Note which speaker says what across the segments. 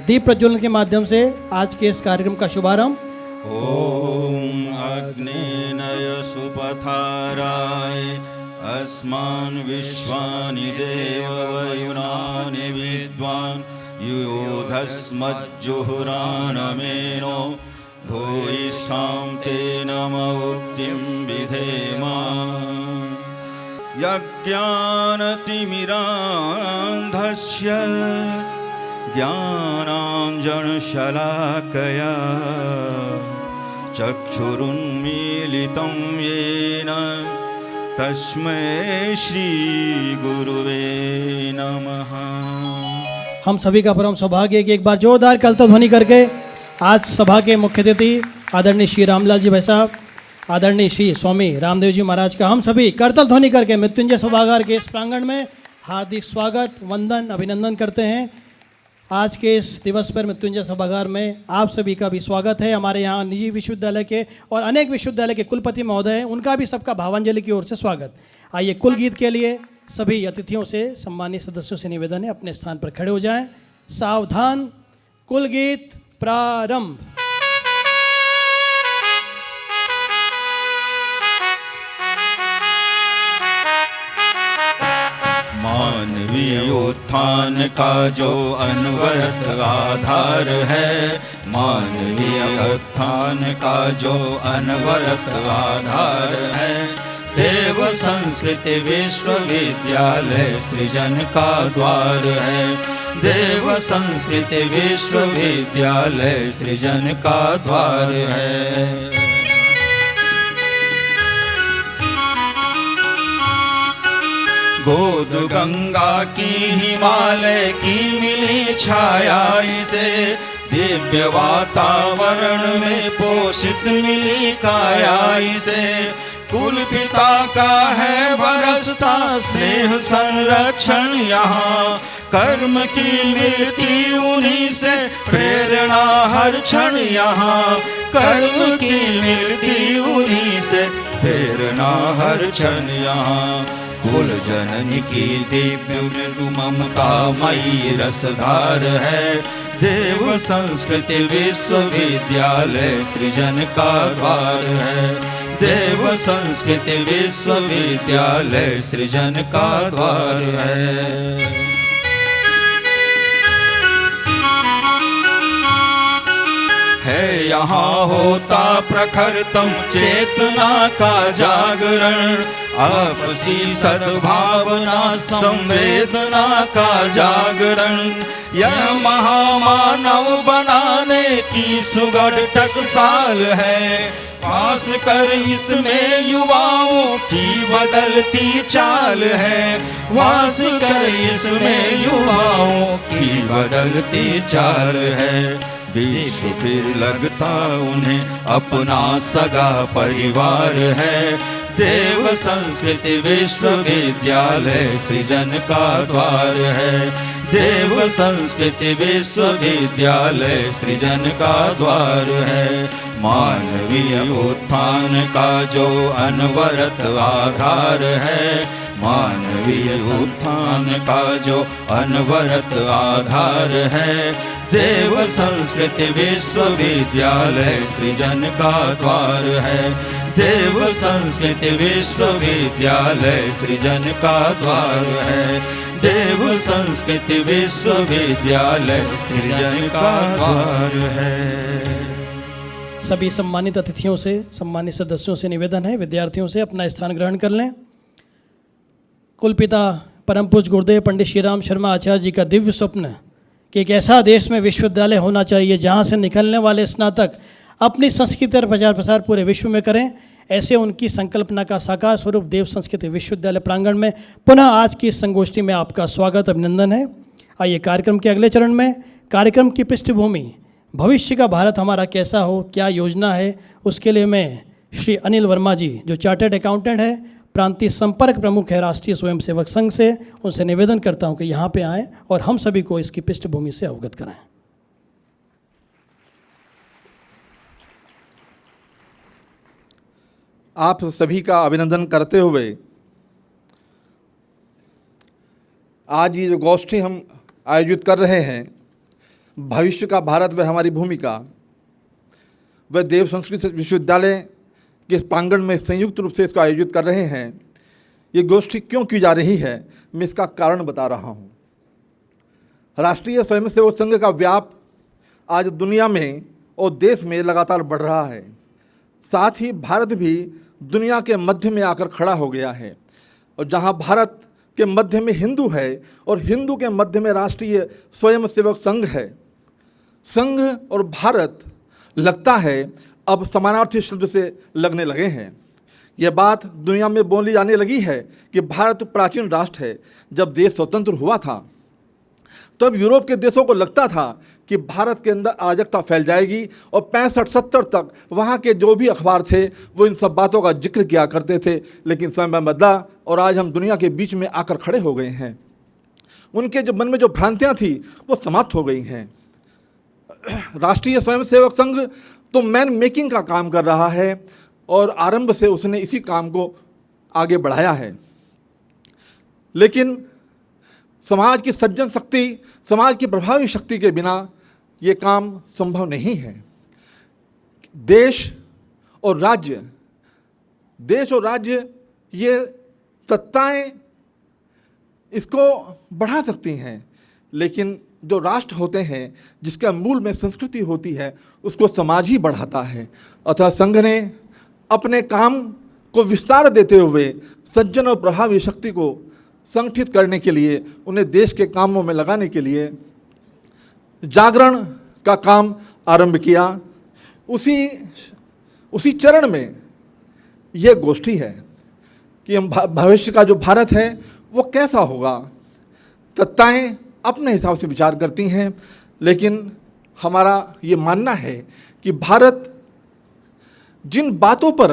Speaker 1: दीप प्रज्वलन के माध्यम से आज के इस कार्यक्रम का शुभारंभ।
Speaker 2: ओम अग्नेनय सुपथाराय अस्मान् विश्वानि देववयुनानि विद्वान् युयोधस्मज्जुहुरानमेनो भूयिष्ठां तेन मुक्तिं विधेमा यज्ञानतिमिरान्धस्य ज्ञानाञ्जनशलाकया चक्षुरुन्मीलितं येन तस्मै श्री गुरुवे नमः।
Speaker 1: हम सभी का परम सौभाग्य है कि एक बार जोरदार कलता ध्वनि करके आज सभा के मुख्य अतिथि आदरणीय श्री रामलाल जी भाई साहब, आदरणीय श्री स्वामी रामदेव जी महाराज का हम सभी करतल ध्वनि करके मृत्युंजय सभागार के इस प्रांगण में हार्दिक स्वागत, वंदन, अभिनंदन करते हैं। आज के इस दिवस पर मृत्युंजय सभागार में आप सभी का भी स्वागत है। हमारे यहाँ निजी विश्वविद्यालय के और अनेक विश्वविद्यालय के कुलपति महोदय हैं, उनका भी सबका भावांजलि की ओर से स्वागत। आइए कुल गीत के लिए सभी अतिथियों से, सम्मानित सदस्यों से निवेदन है अपने स्थान पर खड़े हो जाएं। सावधान, कुल गीत प्रारंभ।
Speaker 2: मानवीय उत्थान का जो अनवरत आधार है, मानवीय उत्थान का जो अनवरत आधार है, देव संस्कृति विश्वविद्यालय सृजन का द्वार है। देव संस्कृति विश्वविद्यालय सृजन का द्वार है। गोद गंगा की हिमालय की मिली छाया इसे, दिव्य वातावरण में पोषित मिली काया इसे। कुल पिता का है बरसता स्नेह संरक्षण यहाँ, कर्म की मिलती उन्हीं से प्रेरणा हर क्षण यहाँ। कर्म की मिलती उन्हीं से प्रेरणा हर क्षण यहाँ। कुल जननी की दिव्य मृदु ममता मई रसधार है, देव संस्कृति विश्वविद्यालय सृजन का द्वार है। देव संस्कृति विश्वविद्यालय सृजन का द्वार है। है यहाँ होता प्रखरतम चेतना का जागरण, आपसी सद्भावना संवेदना का जागरण। यह महामानव बनाने की सुगढ़ टकसाल है, पास कर इसमें युवाओं की बदलती चाल है। वास कर इसमें युवाओं की बदलती चाल है। विश्व फिर लगता उन्हें अपना सगा परिवार है, देव संस्कृति विश्वविद्यालय सृजन का द्वार है। देव संस्कृति विश्वविद्यालय सृजन का द्वार है। मानवीय उत्थान का जो अनवरत आधार है, मानवीय उत्थान का जो अनवरत आधार है, देव संस्कृति विश्वविद्यालय सृजन का द्वार है। देव संस्कृति विश्वविद्यालय सृजन का द्वार है। देव संस्कृति विश्वविद्यालय सृजन का द्वार है।
Speaker 1: सभी सम्मानित अतिथियों से, सम्मानित सदस्यों से निवेदन है, विद्यार्थियों से अपना स्थान ग्रहण कर लें। कुलपिता परम पूज्य गुरुदेव पंडित श्री राम शर्मा आचार्य जी का दिव्य स्वप्न कि एक ऐसा देश में विश्वविद्यालय होना चाहिए जहां से निकलने वाले स्नातक अपनी संस्कृति और प्रचार प्रसार पूरे विश्व में करें, ऐसे उनकी संकल्पना का साकार स्वरूप देव संस्कृति विश्वविद्यालय प्रांगण में पुनः आज की इस संगोष्ठी में आपका स्वागत, अभिनंदन है। आइए कार्यक्रम के अगले चरण में कार्यक्रम की पृष्ठभूमि, भविष्य का भारत हमारा कैसा हो, क्या योजना है, उसके लिए मैं श्री अनिल वर्मा जी जो चार्टर्ड अकाउंटेंट है, प्रांतीय संपर्क प्रमुख है राष्ट्रीय स्वयंसेवक संघ से, उनसे निवेदन करता हूं कि यहाँ पे आएँ और हम सभी को इसकी पृष्ठभूमि से अवगत कराएं।
Speaker 3: आप सभी का अभिनंदन करते हुए आज ये जो गोष्ठी हम आयोजित कर रहे हैं, भविष्य का भारत व हमारी भूमिका व देव संस्कृत विश्वविद्यालय के प्रांगण में संयुक्त रूप से इसको आयोजित कर रहे हैं। ये गोष्ठी क्यों की जा रही है, मैं इसका कारण बता रहा हूँ। राष्ट्रीय स्वयंसेवक संघ का व्याप आज दुनिया में और देश में लगातार बढ़ रहा है। साथ ही भारत भी दुनिया के मध्य में आकर खड़ा हो गया है, और जहाँ भारत के मध्य में हिंदू है और हिंदू के मध्य में राष्ट्रीय स्वयंसेवक संघ है, संघ और भारत लगता है अब समानार्थी शब्द से लगने लगे हैं। यह बात दुनिया में बोली जाने लगी है कि भारत प्राचीन राष्ट्र है। जब देश स्वतंत्र हुआ था तब यूरोप के देशों को लगता था कि भारत के अंदर अराजकता फैल जाएगी, और 65-70 तक वहाँ के जो भी अखबार थे वो इन सब बातों का जिक्र किया करते थे। लेकिन समय बदला और आज हम दुनिया के बीच में आकर खड़े हो गए हैं। उनके जो मन में जो भ्रांतियाँ थी वो समाप्त हो गई हैं। राष्ट्रीय स्वयंसेवक संघ तो मैन मेकिंग का काम कर रहा है, और आरंभ से उसने इसी काम को आगे बढ़ाया है। लेकिन समाज की सज्जन शक्ति, समाज की प्रभावी शक्ति के बिना ये काम संभव नहीं है। देश और राज्य ये सत्ताएं इसको बढ़ा सकती हैं, लेकिन जो राष्ट्र होते हैं जिसका मूल में संस्कृति होती है उसको समाज ही बढ़ाता है। अतः संघ ने अपने काम को विस्तार देते हुए सज्जन और प्रभावी शक्ति को संगठित करने के लिए, उन्हें देश के कामों में लगाने के लिए जागरण का काम आरंभ किया। उसी चरण में यह गोष्ठी है कि हम भविष्य का जो भारत है वो कैसा होगा। सत्ताएं अपने हिसाब से विचार करती हैं, लेकिन हमारा ये मानना है कि भारत जिन बातों पर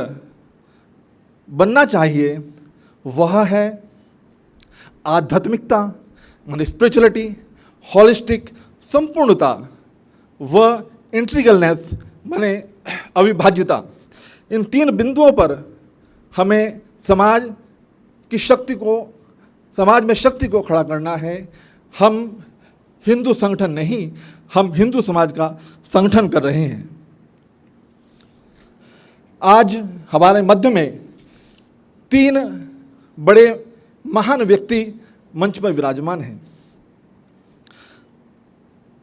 Speaker 3: बनना चाहिए वह है आध्यात्मिकता, माने स्पिरिचुअलिटी, हॉलिस्टिक, संपूर्णता व इंटीग्रलनेस, माने अविभाज्यता। इन 3 बिंदुओं पर हमें समाज में शक्ति को खड़ा करना है। हम हिंदू संगठन नहीं, हम हिंदू समाज का संगठन कर रहे हैं। आज हमारे मध्य में 3 बड़े महान व्यक्ति मंच पर विराजमान हैं।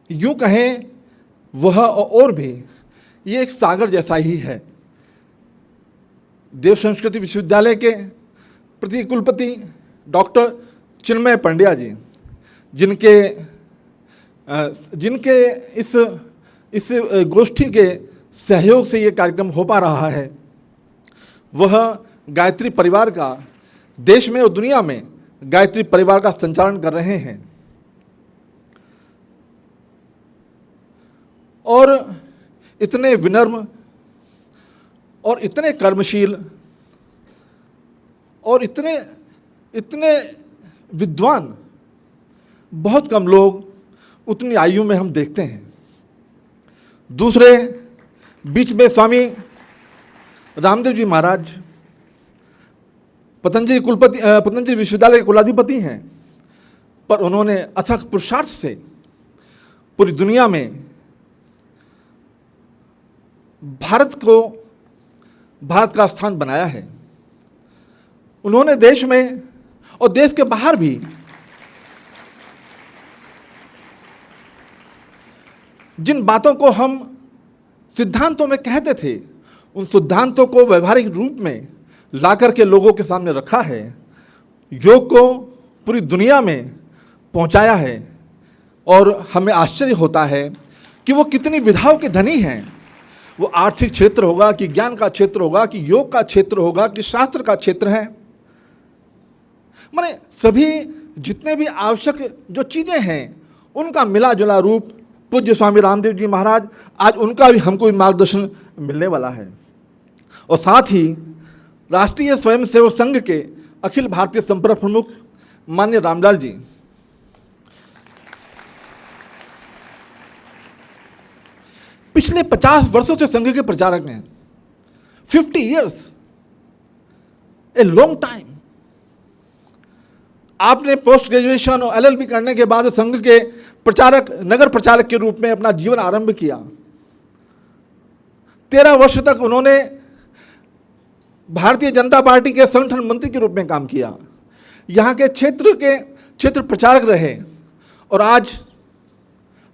Speaker 3: यूं कहें वह और भी ये एक सागर जैसा ही है। देव संस्कृति विश्वविद्यालय के प्रति कुलपति डॉक्टर चिन्मय पंड्या जी, जिनके इस गोष्ठी के सहयोग से ये कार्यक्रम हो पा रहा है, वह गायत्री परिवार का, देश में और दुनिया में गायत्री परिवार का संचालन कर रहे हैं। और इतने विनम्र और इतने कर्मशील और इतने विद्वान बहुत कम लोग उतनी आयु में हम देखते हैं। दूसरे बीच में स्वामी रामदेव जी महाराज पतंजलि विश्वविद्यालय के कुलाधिपति हैं, पर उन्होंने अथक पुरुषार्थ से पूरी दुनिया में भारत का स्थान बनाया है। उन्होंने देश में और देश के बाहर भी जिन बातों को हम सिद्धांतों में कहते थे, उन सिद्धांतों को व्यवहारिक रूप में लाकर के लोगों के सामने रखा है। योग को पूरी दुनिया में पहुंचाया है, और हमें आश्चर्य होता है कि वो कितनी विधाओं के धनी हैं। वो आर्थिक क्षेत्र होगा कि ज्ञान का क्षेत्र होगा कि योग का क्षेत्र होगा कि शास्त्र का क्षेत्र है, माने सभी जितने भी आवश्यक जो चीजें हैं उनका मिला जुला रूप पूज्य स्वामी रामदेव जी महाराज, आज उनका भी हमको मार्गदर्शन मिलने वाला है। और साथ ही राष्ट्रीय स्वयंसेवक संघ के अखिल भारतीय संपर्क प्रमुख माननीय रामलाल जी, पिछले 50 वर्षों से संघ के प्रचारक हैं। 50 years, ए लॉन्ग टाइम। आपने पोस्ट ग्रेजुएशन और LLB करने के बाद संघ के नगर प्रचारक के रूप में अपना जीवन आरंभ किया। 13 वर्ष तक उन्होंने भारतीय जनता पार्टी के संगठन मंत्री के रूप में काम किया, यहाँ के क्षेत्र प्रचारक रहे और आज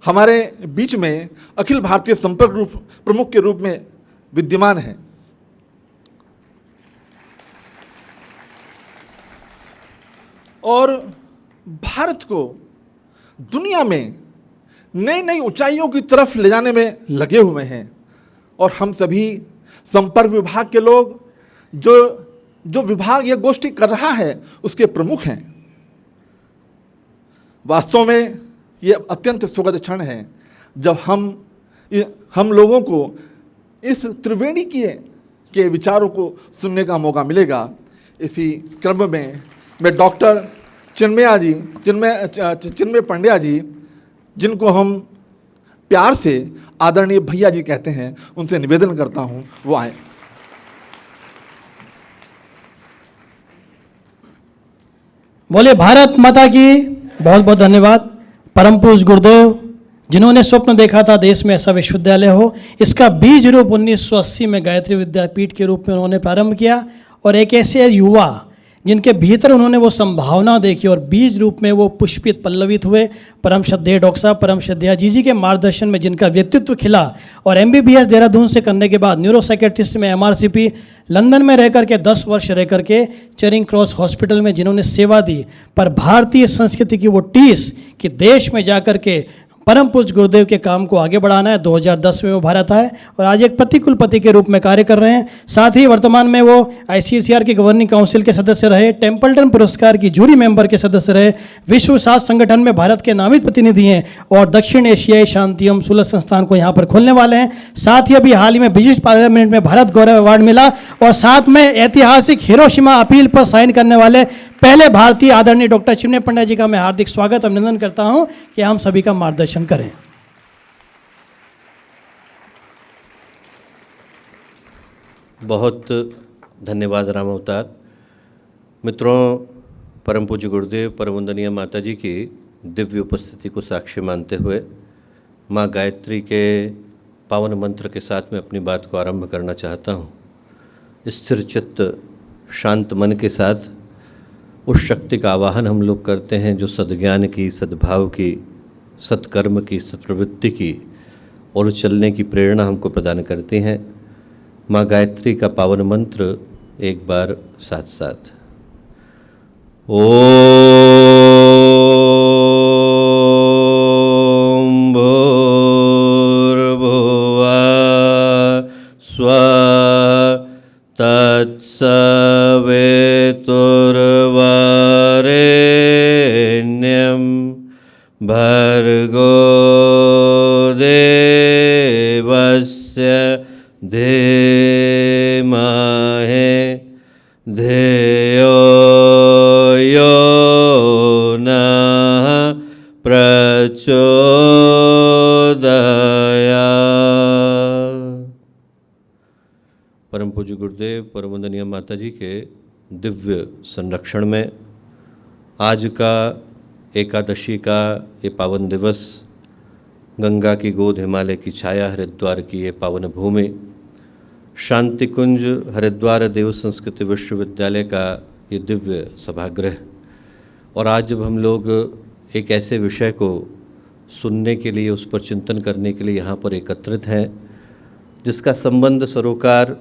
Speaker 3: हमारे बीच में अखिल भारतीय संपर्क प्रमुख के रूप में विद्यमान है। और भारत को दुनिया में नई नई ऊंचाइयों की तरफ ले जाने में लगे हुए हैं। और हम सभी संपर्क विभाग के लोग जो विभाग ये गोष्ठी कर रहा है उसके प्रमुख हैं। वास्तव में ये अत्यंत सुखद क्षण है जब हम लोगों को इस त्रिवेणी के विचारों को सुनने का मौका मिलेगा। इसी क्रम में मैं डॉक्टर चिन्मय पंड्या जी, जिनको हम प्यार से आदरणीय भैया जी कहते हैं, उनसे निवेदन करता हूं वो आए।
Speaker 1: बोले भारत माता की। बहुत बहुत धन्यवाद। परम पूज्य गुरुदेव जिन्होंने स्वप्न देखा था देश में ऐसा विश्वविद्यालय हो, इसका बीज रूप 1980 में गायत्री विद्यापीठ के रूप में उन्होंने प्रारंभ किया। और एक ऐसे युवा जिनके भीतर उन्होंने वो संभावना देखी और बीज रूप में वो पुष्पित पल्लवित हुए, परम श्रद्धेय डॉक्टर साहब परम श्रद्धेय जी के मार्गदर्शन में जिनका व्यक्तित्व खिला। और MBBS देहरादून से करने के बाद न्यूरो साइकेट्रिस्ट में MRCP लंदन में रह करके 10 वर्ष रह करके चेरिंग क्रॉस हॉस्पिटल में जिन्होंने सेवा दी, पर भारतीय संस्कृति की वो टीस कि देश में जाकर के परम पूज्य गुरुदेव के काम को आगे बढ़ाना है। 2010 में वो भारत आए और आज एक प्रतिकुलपति के रूप में कार्य कर रहे हैं। साथ ही वर्तमान में वो ICSR की गवर्निंग काउंसिल के सदस्य रहे, टेम्पल्टन पुरस्कार की जूरी मेंबर के सदस्य रहे, विश्व स्वास्थ्य संगठन में भारत के नामित प्रतिनिधि हैं और दक्षिण एशियाई शांति एवं सुलभ संस्थान को यहाँ पर खोलने वाले हैं। साथ ही अभी हाल ही में ब्रिटिश पार्लियामेंट में भारत गौरव अवार्ड मिला और साथ में ऐतिहासिक हिरोशिमा अपील पर साइन करने वाले पहले भारतीय आदरणीय डॉक्टर चिन्मय पंड्या जी का मैं हार्दिक स्वागत अभिनंदन करता हूं कि हम सभी का मार्गदर्शन करें।
Speaker 4: बहुत धन्यवाद राम अवतार। मित्रों, परम पूज्य गुरुदेव परम वंदनीय माता जी की दिव्य उपस्थिति को साक्षी मानते हुए माँ गायत्री के पावन मंत्र के साथ में अपनी बात को आरंभ करना चाहता हूँ। स्थिर चित्त शांत मन के साथ उस शक्ति का आवाहन हम लोग करते हैं जो सद्ज्ञान की, सद्भाव की, सत्कर्म की, सत्प्रवृत्ति की और चलने की प्रेरणा हमको प्रदान करती हैं। माँ गायत्री का पावन मंत्र एक बार साथ साथ। ओम भूर्भुवः स्वः तत्सवितुर्वरेण्यं भर्गो देवस्य धीमहि धियो यो नः प्रचोदयात्। परम पूज्य गुरुदेव परम वंदनीय माता जी के दिव्य संरक्षण में आज का एकादशी का ये पावन दिवस, गंगा की गोद हिमालय की छाया हरिद्वार की ये पावन भूमि, शांति कुंज हरिद्वार देव संस्कृति विश्वविद्यालय का ये दिव्य सभागृह। और आज जब हम लोग एक ऐसे विषय को सुनने के लिए, उस पर चिंतन करने के लिए यहाँ पर एकत्रित हैं जिसका संबंध सरोकार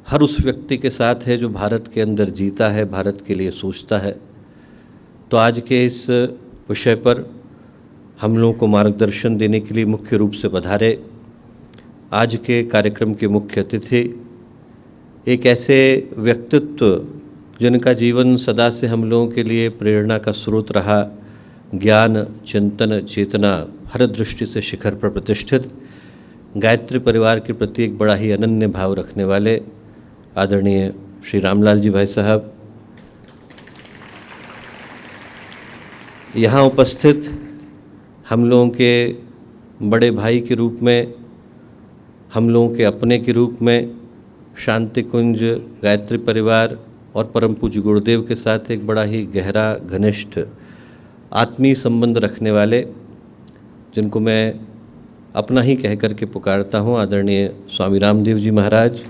Speaker 4: हर उस व्यक्ति के साथ है जो भारत के अंदर जीता है, भारत के लिए सोचता है, तो आज के इस विषय पर हम लोगों को मार्गदर्शन देने के लिए मुख्य रूप से पधारे आज के कार्यक्रम के मुख्य अतिथि, एक ऐसे व्यक्तित्व जिनका जीवन सदा से हम लोगों के लिए प्रेरणा का स्रोत रहा, ज्ञान, चिंतन, चेतना हर दृष्टि से शिखर पर प्रतिष्ठित, गायत्री परिवार के प्रति एक बड़ा ही अनन्य भाव रखने वाले आदरणीय श्री रामलाल जी भाई साहब, यहाँ उपस्थित हम लोगों के बड़े भाई के रूप में, हम लोगों के अपने के रूप में शांति कुंज गायत्री परिवार और परम पूज्य गुरुदेव के साथ एक बड़ा ही गहरा, घनिष्ठ, आत्मीय संबंध रखने वाले जिनको मैं अपना ही कह कर के पुकारता हूँ, आदरणीय स्वामी रामदेव जी महाराज,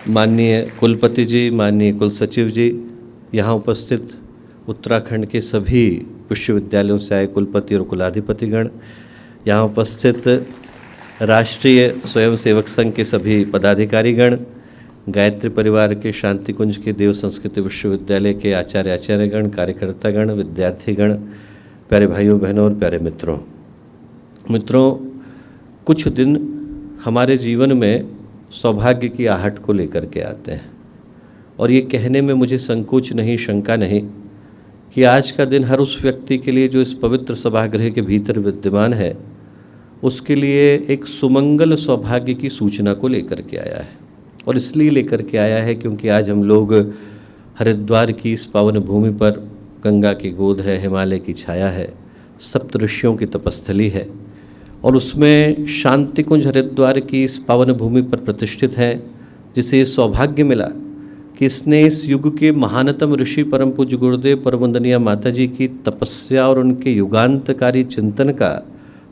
Speaker 4: माननीय कुलपति जी, माननीय कुल सचिव जी, यहाँ उपस्थित उत्तराखंड के सभी विश्वविद्यालयों से आए कुलपति और कुलाधिपतिगण, यहाँ उपस्थित राष्ट्रीय स्वयंसेवक संघ के सभी पदाधिकारीगण, गायत्री परिवार के शांति कुंज के देव संस्कृति विश्वविद्यालय के आचार्यगण, कार्यकर्तागण, विद्यार्थीगण, प्यारे भाइयों बहनों और प्यारे मित्रों, कुछ दिन हमारे जीवन में सौभाग्य की आहट को लेकर के आते हैं और ये कहने में मुझे संकोच नहीं, शंका नहीं कि आज का दिन हर उस व्यक्ति के लिए जो इस पवित्र सभागृह के भीतर विद्यमान है, उसके लिए एक सुमंगल सौभाग्य की सूचना को लेकर के आया है। और इसलिए लेकर के आया है क्योंकि आज हम लोग हरिद्वार की इस पावन भूमि पर, गंगा की गोद है, हिमालय की छाया है, सप्त ऋषियों की तपस्थली है और उसमें शांति कुंज हरिद्वार की इस पावन भूमि पर प्रतिष्ठित है, जिसे ये सौभाग्य मिला कि इसने इस युग के महानतम ऋषि परम पूज्य गुरुदेव परमवंदनीय माता जी की तपस्या और उनके युगांतकारी चिंतन का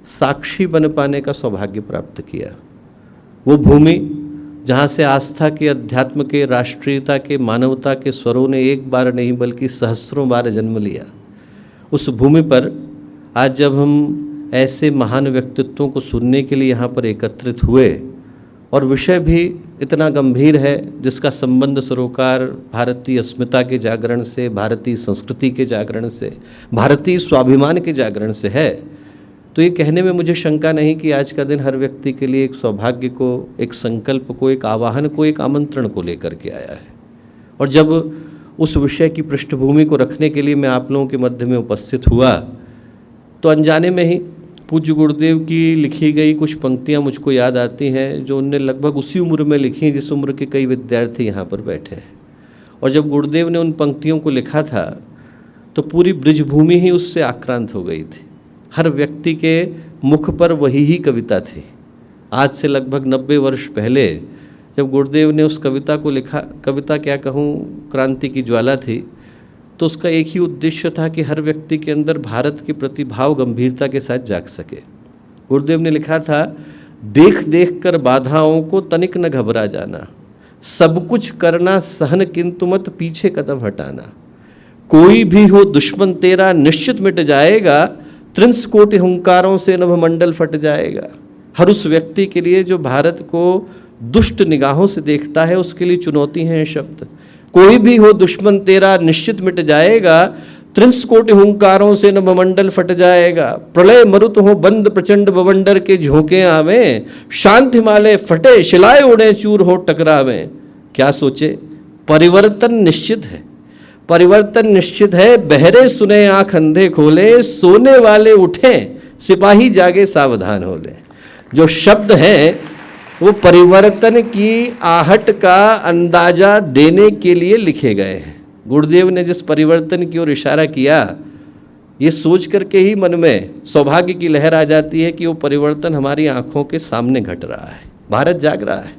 Speaker 4: साक्षी बन पाने का सौभाग्य प्राप्त किया। वो भूमि जहाँ से आस्था के, अध्यात्म के, राष्ट्रीयता के, मानवता के स्वरों ने एक बार नहीं बल्कि सहस्रों बार जन्म लिया, उस भूमि पर आज जब हम ऐसे महान व्यक्तित्वों को सुनने के लिए यहाँ पर एकत्रित हुए और विषय भी इतना गंभीर है जिसका संबंध सरोकार भारतीय अस्मिता के जागरण से, भारतीय संस्कृति के जागरण से, भारतीय स्वाभिमान के जागरण से है, तो ये कहने में मुझे शंका नहीं कि आज का दिन हर व्यक्ति के लिए एक सौभाग्य को, एक संकल्प को, एक आवाहन को, एक आमंत्रण को लेकर के आया है। और जब उस विषय की पृष्ठभूमि को रखने के लिए मैं आप लोगों के मध्य में उपस्थित हुआ तो अनजाने में ही पूज्य गुरुदेव की लिखी गई कुछ पंक्तियां मुझको याद आती हैं जो उनने लगभग उसी उम्र में लिखी जिस उम्र के कई विद्यार्थी यहाँ पर बैठे हैं। और जब गुरुदेव ने उन पंक्तियों को लिखा था तो पूरी ब्रिजभूमि ही उससे आक्रांत हो गई थी। हर व्यक्ति के मुख पर वही ही कविता थी। आज से लगभग 90 वर्ष पहले जब गुरुदेव ने उस कविता को लिखा, कविता क्या कहूँ, क्रांति की ज्वाला थी, तो उसका एक ही उद्देश्य था कि हर व्यक्ति के अंदर भारत के प्रति भाव गंभीरता के साथ जाग सके। गुरुदेव ने लिखा था, देख देख कर बाधाओं को तनिक न घबरा जाना, सब कुछ करना सहन किंतु मत पीछे कदम हटाना, कोई भी हो दुश्मन तेरा निश्चित मिट जाएगा, त्रिंस कोटि हुंकारों से नभमंडल फट जाएगा। हर उस व्यक्ति के लिए जो भारत को दुष्ट निगाहों से देखता है उसके लिए चुनौती है शब्द। कोई भी हो दुश्मन तेरा निश्चित मिट जाएगा, त्रिंस कोटि हुंकारों से नभमंडल फट जाएगा, प्रलय मरुत हो बंद प्रचंड बवंडर के झोंके आवे, शांत हिमालय फटे शिलाए उड़े चूर हो टकरावे। क्या सोचे, परिवर्तन निश्चित है, परिवर्तन निश्चित है, बहरे सुने आंख अंधे खोले, सोने वाले उठे सिपाही जागे सावधान हो ले। जो शब्द हैं वो परिवर्तन की आहट का अंदाजा देने के लिए लिखे गए हैं। गुरुदेव ने जिस परिवर्तन की ओर इशारा किया, ये सोच करके ही मन में सौभाग्य की लहर आ जाती है कि वो परिवर्तन हमारी आंखों के सामने घट रहा है। भारत जाग रहा है,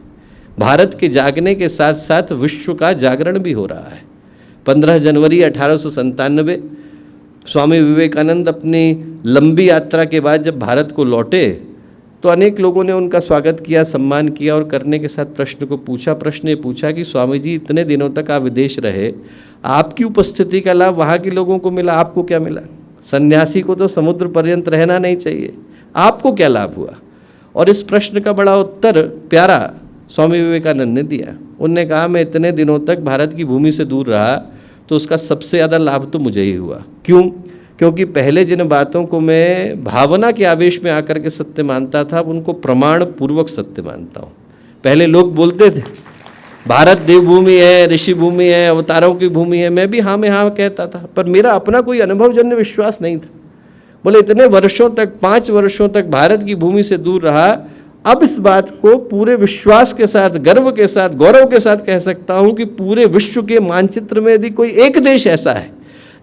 Speaker 4: भारत के जागने के साथ साथ विश्व का जागरण भी हो रहा है। 15 जनवरी 1897 स्वामी विवेकानंद अपनी लंबी यात्रा के बाद जब भारत को लौटे तो अनेक लोगों ने उनका स्वागत किया, सम्मान किया और करने के साथ प्रश्न ये पूछा कि स्वामी जी, इतने दिनों तक आप विदेश रहे, आपकी उपस्थिति का लाभ वहाँ के लोगों को मिला, आपको क्या मिला? सन्यासी को तो समुद्र पर्यंत रहना नहीं चाहिए, आपको क्या लाभ हुआ? और इस प्रश्न का बड़ा उत्तर प्यारा स्वामी विवेकानंद ने दिया। उनने कहा, मैं इतने दिनों तक भारत की भूमि से दूर रहा तो उसका सबसे ज़्यादा लाभ तो मुझे ही हुआ। क्यों? क्योंकि पहले जिन बातों को मैं भावना के आवेश में आकर के सत्य मानता था, उनको प्रमाण पूर्वक सत्य मानता हूँ। पहले लोग बोलते थे भारत देवभूमि है, ऋषि भूमि है, अवतारों की भूमि है, मैं भी हाँ में हाँ कहता था, पर मेरा अपना कोई अनुभवजन्य विश्वास नहीं था। बोले इतने वर्षों तक, 5 वर्षों तक भारत की भूमि से दूर रहा, अब इस बात को पूरे विश्वास के साथ, गर्व के साथ, गौरव के साथ कह सकता हूं कि पूरे विश्व के मानचित्र में यदि कोई एक देश ऐसा है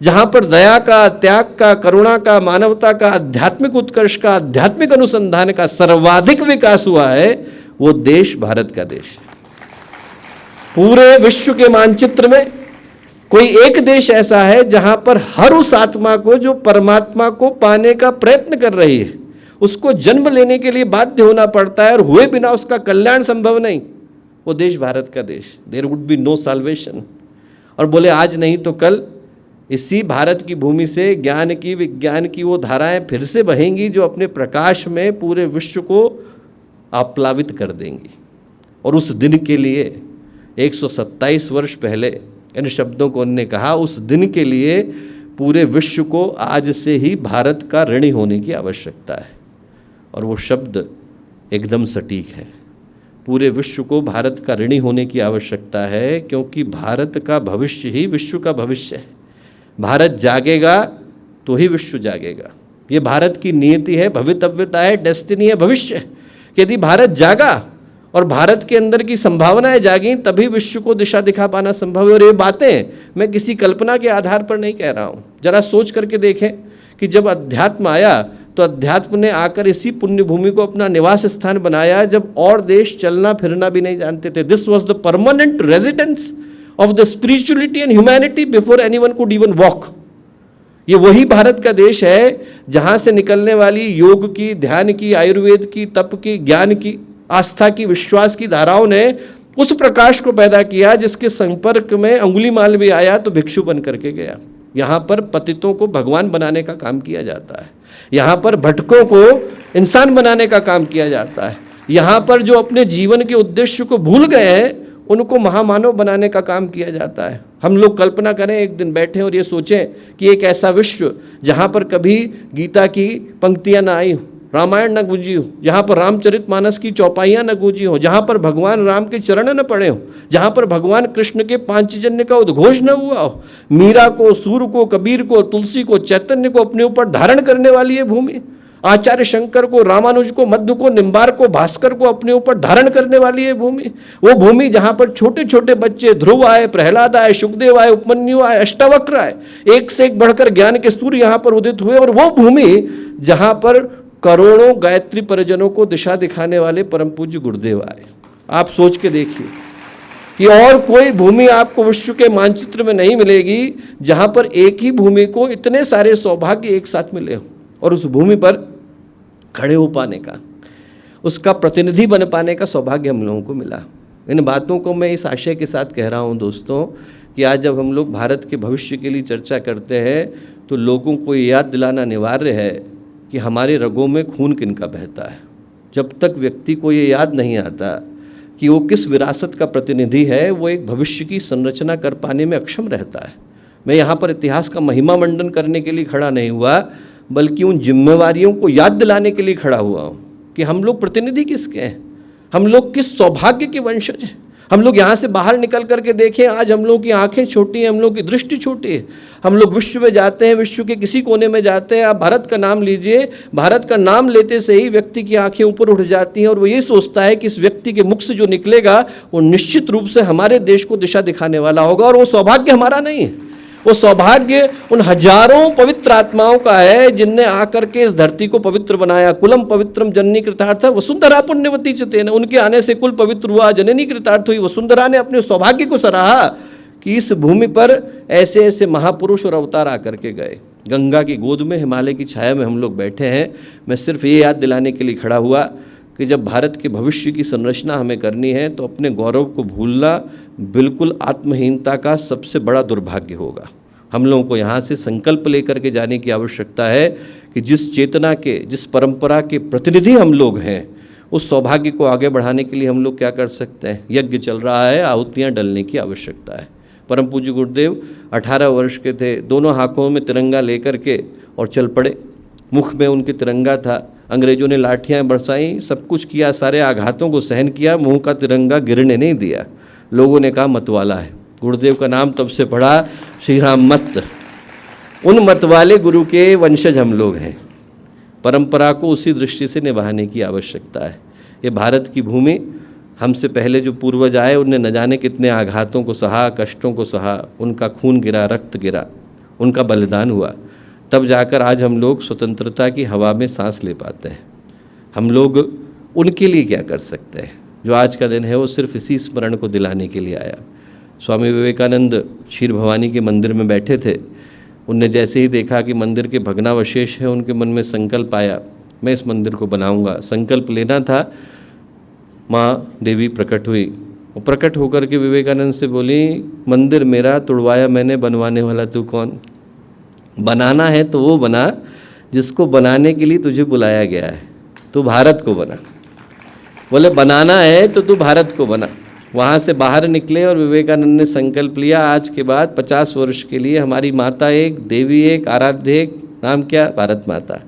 Speaker 4: जहां पर दया का, त्याग का, करुणा का, मानवता का, आध्यात्मिक उत्कर्ष का, आध्यात्मिक अनुसंधान का सर्वाधिक विकास हुआ है, वो देश भारत का देश है। पूरे विश्व के मानचित्र में कोई एक देश ऐसा है जहां पर हर उस आत्मा को जो परमात्मा को पाने का प्रयत्न कर रही है, उसको जन्म लेने के लिए बाध्य होना पड़ता है और हुए बिना उसका कल्याण संभव नहीं, वो देश भारत का देश। There would be no salvation. और बोले आज नहीं तो कल इसी भारत की भूमि से ज्ञान की, विज्ञान की वो धाराएं फिर से बहेंगी जो अपने प्रकाश में पूरे विश्व को आप्लावित कर देंगी। और उस दिन के लिए 127 वर्ष पहले इन शब्दों को उन्होंने कहा, उस दिन के लिए पूरे विश्व को आज से ही भारत का ऋणी होने की आवश्यकता है। और वो शब्द एकदम सटीक है। पूरे विश्व को भारत का ऋणी होने की आवश्यकता है, क्योंकि भारत का भविष्य ही विश्व का भविष्य है। भारत जागेगा तो ही विश्व जागेगा। ये भारत की नियति है, भवितव्यता है, डेस्टिनी है, भविष्य है। यदि भारत जागा और भारत के अंदर की संभावनाएं जागी, तभी विश्व को दिशा दिखा पाना संभव है। और ये बातें मैं किसी कल्पना के आधार पर नहीं कह रहा हूँ। जरा सोच करके देखें कि जब अध्यात्म आया तो अध्यात्म ने आकर इसी पुण्य भूमि को अपना निवास स्थान बनाया, जब और देश चलना फिरना भी नहीं जानते थे। This was the permanent residence of the spirituality and humanity before anyone could even walk. ये वही भारत का देश है जहां से निकलने वाली योग की, ध्यान की, आयुर्वेद की, तप की, ज्ञान की, आस्था की, विश्वास की धाराओं ने उस प्रकाश को पैदा किया जिसके संपर्क में अंगुलीमाल भी आया तो भिक्षु बन करके गया। यहाँ पर पतितों को भगवान बनाने का काम किया जाता है। यहाँ पर भटकों को इंसान बनाने का काम किया जाता है। यहाँ पर जो अपने जीवन के उद्देश्य को भूल गए हैं उनको महामानव बनाने का काम किया जाता है। हम लोग कल्पना करें, एक दिन बैठें और ये सोचें कि एक ऐसा विश्व जहाँ पर कभी गीता की पंक्तियाँ ना आई हो, रामायण न गूंजी हो, जहाँ पर रामचरितमानस की चौपाइयाँ न गूंजी हो, जहाँ पर भगवान राम के चरण न पड़े हो, जहाँ पर भगवान कृष्ण के पांचजन्य का उद्घोष न हुआ हो, मीरा को, सूर को, कबीर को, तुलसी को, चैतन्य को अपने ऊपर धारण करने वाली ये भूमि, आचार्य शंकर को, रामानुज को, मध्य को, निम्बार को, भास्कर को अपने ऊपर धारण करने वाली ये भूमि, वो भूमि जहाँ पर छोटे छोटे बच्चे ध्रुव आए, प्रहलाद आए, सुखदेव आए, उपमन्यु आए, अष्टावक्र आए, एक से एक बढ़कर ज्ञान के सूर्य यहाँ पर उदित हुए। और वो भूमि जहाँ पर करोड़ों गायत्री परिजनों को दिशा दिखाने वाले परम पूज्य गुरुदेव आए। आप सोच के देखिए कि और कोई भूमि आपको विश्व के मानचित्र में नहीं मिलेगी जहां पर एक ही भूमि को इतने सारे सौभाग्य एक साथ मिले हो। और उस भूमि पर खड़े हो पाने का, उसका प्रतिनिधि बन पाने का सौभाग्य हम लोगों को मिला। इन बातों को मैं इस आशय के साथ कह रहा हूं दोस्तों कि आज जब हम लोग भारत के भविष्य के लिए चर्चा करते हैं तो लोगों को याद दिलाना अनिवार्य है कि हमारे रगों में खून किनका बहता है। जब तक व्यक्ति को ये याद नहीं आता कि वो किस विरासत का प्रतिनिधि है, वो एक भविष्य की संरचना कर पाने में अक्षम रहता है। मैं यहाँ पर इतिहास का महिमा मंडन करने के लिए खड़ा नहीं हुआ, बल्कि उन जिम्मेवारियों को याद दिलाने के लिए खड़ा हुआ हूँ कि हम लोग प्रतिनिधि किसके हैं, हम लोग किस सौभाग्य के वंशज हैं। हम लोग यहाँ से बाहर निकल करके देखें, आज हम लोग की आंखें छोटी हैं, हम लोग की दृष्टि छोटी है। हम लोग विश्व में जाते हैं, विश्व के किसी कोने में जाते हैं, आप भारत का नाम लीजिए, भारत का नाम लेते से ही व्यक्ति की आंखें ऊपर उठ जाती हैं और वो ये सोचता है कि इस व्यक्ति के मुख से जो निकलेगा वो निश्चित रूप से हमारे देश को दिशा दिखाने वाला होगा। और वो सौभाग्य हमारा नहीं है, वो सौभाग्य उन हजारों पवित्र आत्माओं का है जिनने आकर के इस धरती को पवित्र बनाया। कुलम पवित्रम जननी कृतार्थ वसुंधरा पुण्यवती च तेन, उनके आने से कुल पवित्र हुआ, जननी कृतार्थ हुई। वसुंधरा ने अपने सौभाग्य को सराहा कि इस भूमि पर ऐसे ऐसे महापुरुष और अवतार आकर के गए। गंगा की गोद में, हिमालय की छाया में हम लोग बैठे हैं। मैं सिर्फ ये याद दिलाने के लिए खड़ा हुआ कि जब भारत के भविष्य की संरचना हमें करनी है तो अपने गौरव को भूलना बिल्कुल आत्महीनता का सबसे बड़ा दुर्भाग्य होगा। हम लोगों को यहाँ से संकल्प लेकर के जाने की आवश्यकता है कि जिस चेतना के, जिस परंपरा के प्रतिनिधि हम लोग हैं, उस सौभाग्य को आगे बढ़ाने के लिए हम लोग क्या कर सकते हैं। यज्ञ चल रहा है, आहुतियाँ डलने की आवश्यकता है। परम पूज्य गुरुदेव 18 वर्ष के थे, दोनों हाथों में तिरंगा लेकर के और चल पड़े। मुख में उनके तिरंगा था, अंग्रेजों ने लाठियाँ बरसाई, सब कुछ किया, सारे आघातों को सहन किया, मुंह का तिरंगा गिरने नहीं दिया। लोगों ने कहा मतवाला है। गुरुदेव का नाम तब से पड़ा श्री राम मत। उन मतवाले गुरु के वंशज हम लोग हैं। परंपरा को उसी दृष्टि से निभाने की आवश्यकता है। ये भारत की भूमि, हमसे पहले जो पूर्वज आए उनने न जाने कितने आघातों को सहा, कष्टों को सहा, उनका खून गिरा, रक्त गिरा, उनका बलिदान हुआ, तब जाकर आज हम लोग स्वतंत्रता की हवा में सांस ले पाते हैं। हम लोग उनके लिए क्या कर सकते हैं। जो आज का दिन है वो सिर्फ इसी स्मरण को दिलाने के लिए आया। स्वामी विवेकानंद क्षीर भवानी के मंदिर में बैठे थे। उनने जैसे ही देखा कि मंदिर के भग्नावशेष हैं, उनके मन में संकल्प आया, मैं इस मंदिर को बनाऊंगा। संकल्प लेना था, माँ देवी प्रकट हुई। वो प्रकट होकर के विवेकानंद से बोली, मंदिर मेरा, तुड़वाया मैंने, बनवाने वाला तू कौन? बनाना है तो वो बना जिसको बनाने के लिए तुझे बुलाया गया है। तू भारत को बना। बोले बनाना है तो तू भारत को बना। वहाँ से बाहर निकले और विवेकानंद ने संकल्प लिया, आज के बाद 50 वर्ष के लिए हमारी माता एक, देवी एक, आराध्य एक, नाम क्या? भारत माता।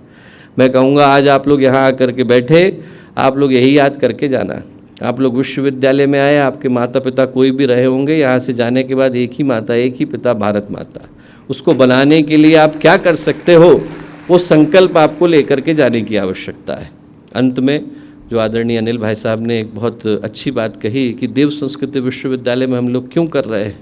Speaker 4: मैं कहूँगा आज आप लोग यहाँ आकर के बैठे, आप लोग यही याद करके जाना। आप लोग विश्वविद्यालय में आए, आपके माता पिता कोई भी रहे होंगे, यहाँ से जाने के बाद एक ही माता, एक ही पिता, भारत माता। उसको बनाने के लिए आप क्या कर सकते हो, वो संकल्प आपको लेकर के जाने की आवश्यकता है। अंत में जो आदरणीय अनिल भाई साहब ने एक बहुत अच्छी बात कही कि देव संस्कृत विश्वविद्यालय में हम लोग क्यों कर रहे हैं,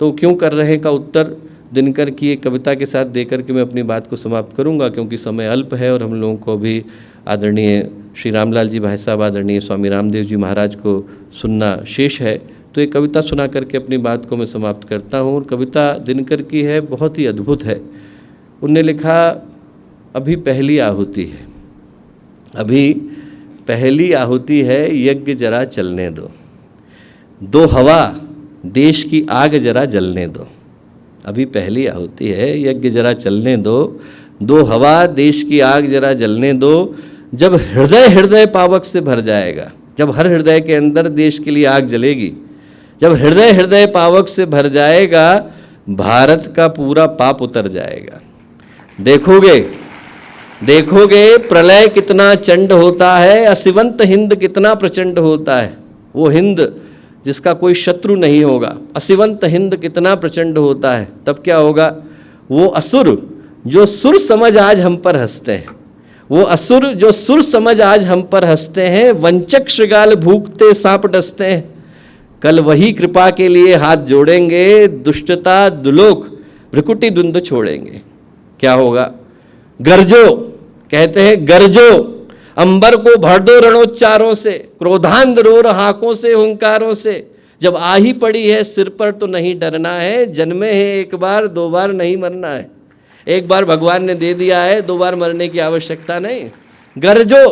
Speaker 4: तो क्यों कर रहे हैं का उत्तर दिनकर की एक कविता के साथ देकर के मैं अपनी बात को समाप्त करूंगा, क्योंकि समय अल्प है और हम लोगों को भी आदरणीय श्री रामलाल जी भाई साहब, आदरणीय स्वामी रामदेव जी महाराज को सुनना शेष है। तो एक कविता सुना करके अपनी बात को मैं समाप्त करता हूँ। और कविता दिनकर की है, बहुत ही अद्भुत है। उनने लिखा, अभी पहली आहुति है, अभी पहली आहुति है, यज्ञ जरा चलने दो, दो हवा देश की आग जरा जलने दो। अभी पहली आहुति है, यज्ञ जरा चलने दो, दो हवा देश की आग जरा जलने दो। जब हृदय हृदय पावक से भर जाएगा, जब हर हृदय के अंदर देश के लिए आग जलेगी, जब हृदय हृदय पावक से भर जाएगा, भारत का पूरा पाप उतर जाएगा। देखोगे देखोगे प्रलय कितना चंड होता है, असिवंत हिंद कितना प्रचंड होता है। वो हिंद जिसका कोई शत्रु नहीं होगा, असिवंत हिंद कितना प्रचंड होता है। तब क्या होगा? वो असुर जो सुर समझ आज हम पर हंसते हैं, वो असुर जो सुर समझ आज हम पर हंसते हैं, वंचक श्रृगाल भूखते सांप डसते हैं। कल वही कृपा के लिए हाथ जोड़ेंगे, दुष्टता दुलोक भ्रिकुटी द्वंद्व छोड़ेंगे। क्या होगा? गरजो, कहते हैं गरजो, अंबर को भर दो रणोच्चारों से, क्रोधांध रोर हाकों से, हुंकारों से। जब आ ही पड़ी है सिर पर तो नहीं डरना है, जन्मे है एक बार, दो बार नहीं मरना है। एक बार भगवान ने दे दिया है, दो बार मरने की आवश्यकता नहीं। गरजो,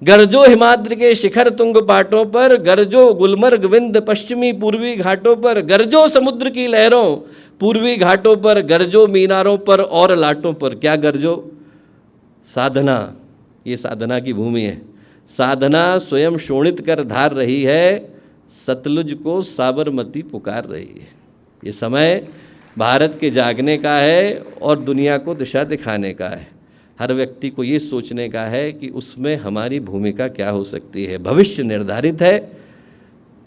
Speaker 4: गरजो हिमाद्रि के शिखर तुंग पाटों पर, गरजो गुलमर्ग विंध्य पश्चिमी पूर्वी घाटों पर, गरजो समुद्र की लहरों पूर्वी घाटों पर, गरजो मीनारों पर और लाटों पर। क्या गरजो? साधना, ये साधना की भूमि है। साधना स्वयं शोणित कर धार रही है, सतलुज को साबरमती पुकार रही है। ये समय भारत के जागने का है और दुनिया को दिशा दिखाने का है। हर व्यक्ति को ये सोचने का है कि उसमें हमारी भूमिका क्या हो सकती है। भविष्य निर्धारित है,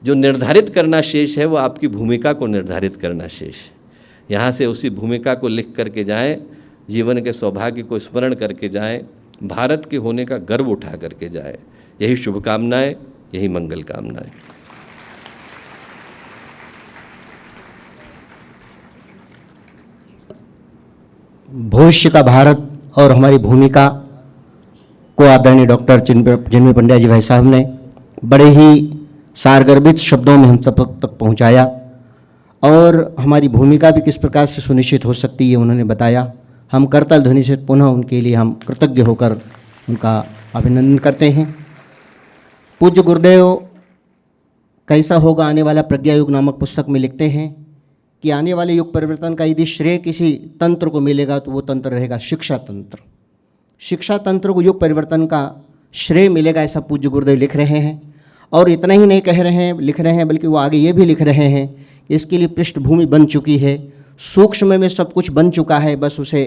Speaker 4: जो निर्धारित करना शेष है वो आपकी भूमिका को निर्धारित करना शेष है। यहाँ से उसी भूमिका को लिख करके जाएं, जीवन के सौभाग्य को स्मरण करके जाएं, भारत के होने का गर्व उठा करके जाएं। यही शुभकामनाएं, यही मंगल कामनाएं।
Speaker 5: भविष्य का भारत और हमारी भूमिका को आदरणीय डॉक्टर चिन्मय पंड्या जी भाई साहब ने बड़े ही सारगर्भित शब्दों में हम सब तक पहुंचाया, और हमारी भूमिका भी किस प्रकार से सुनिश्चित हो सकती है उन्होंने बताया। हम करतल ध्वनि से पुनः उनके लिए हम कृतज्ञ होकर उनका अभिनंदन करते हैं। पूज्य गुरुदेव कैसा होगा आने वाला प्रज्ञा युग नामक पुस्तक में लिखते हैं कि आने वाले युग परिवर्तन का यदि श्रेय किसी तंत्र को मिलेगा तो वो तंत्र रहेगा शिक्षा तंत्र। शिक्षा तंत्र को युग परिवर्तन का श्रेय मिलेगा, ऐसा पूज्य गुरुदेव लिख रहे हैं। और इतना ही नहीं कह रहे हैं, लिख रहे हैं, बल्कि वो आगे ये भी लिख रहे हैं कि इसके लिए पृष्ठभूमि बन चुकी है, सूक्ष्म में सब कुछ बन चुका है, बस उसे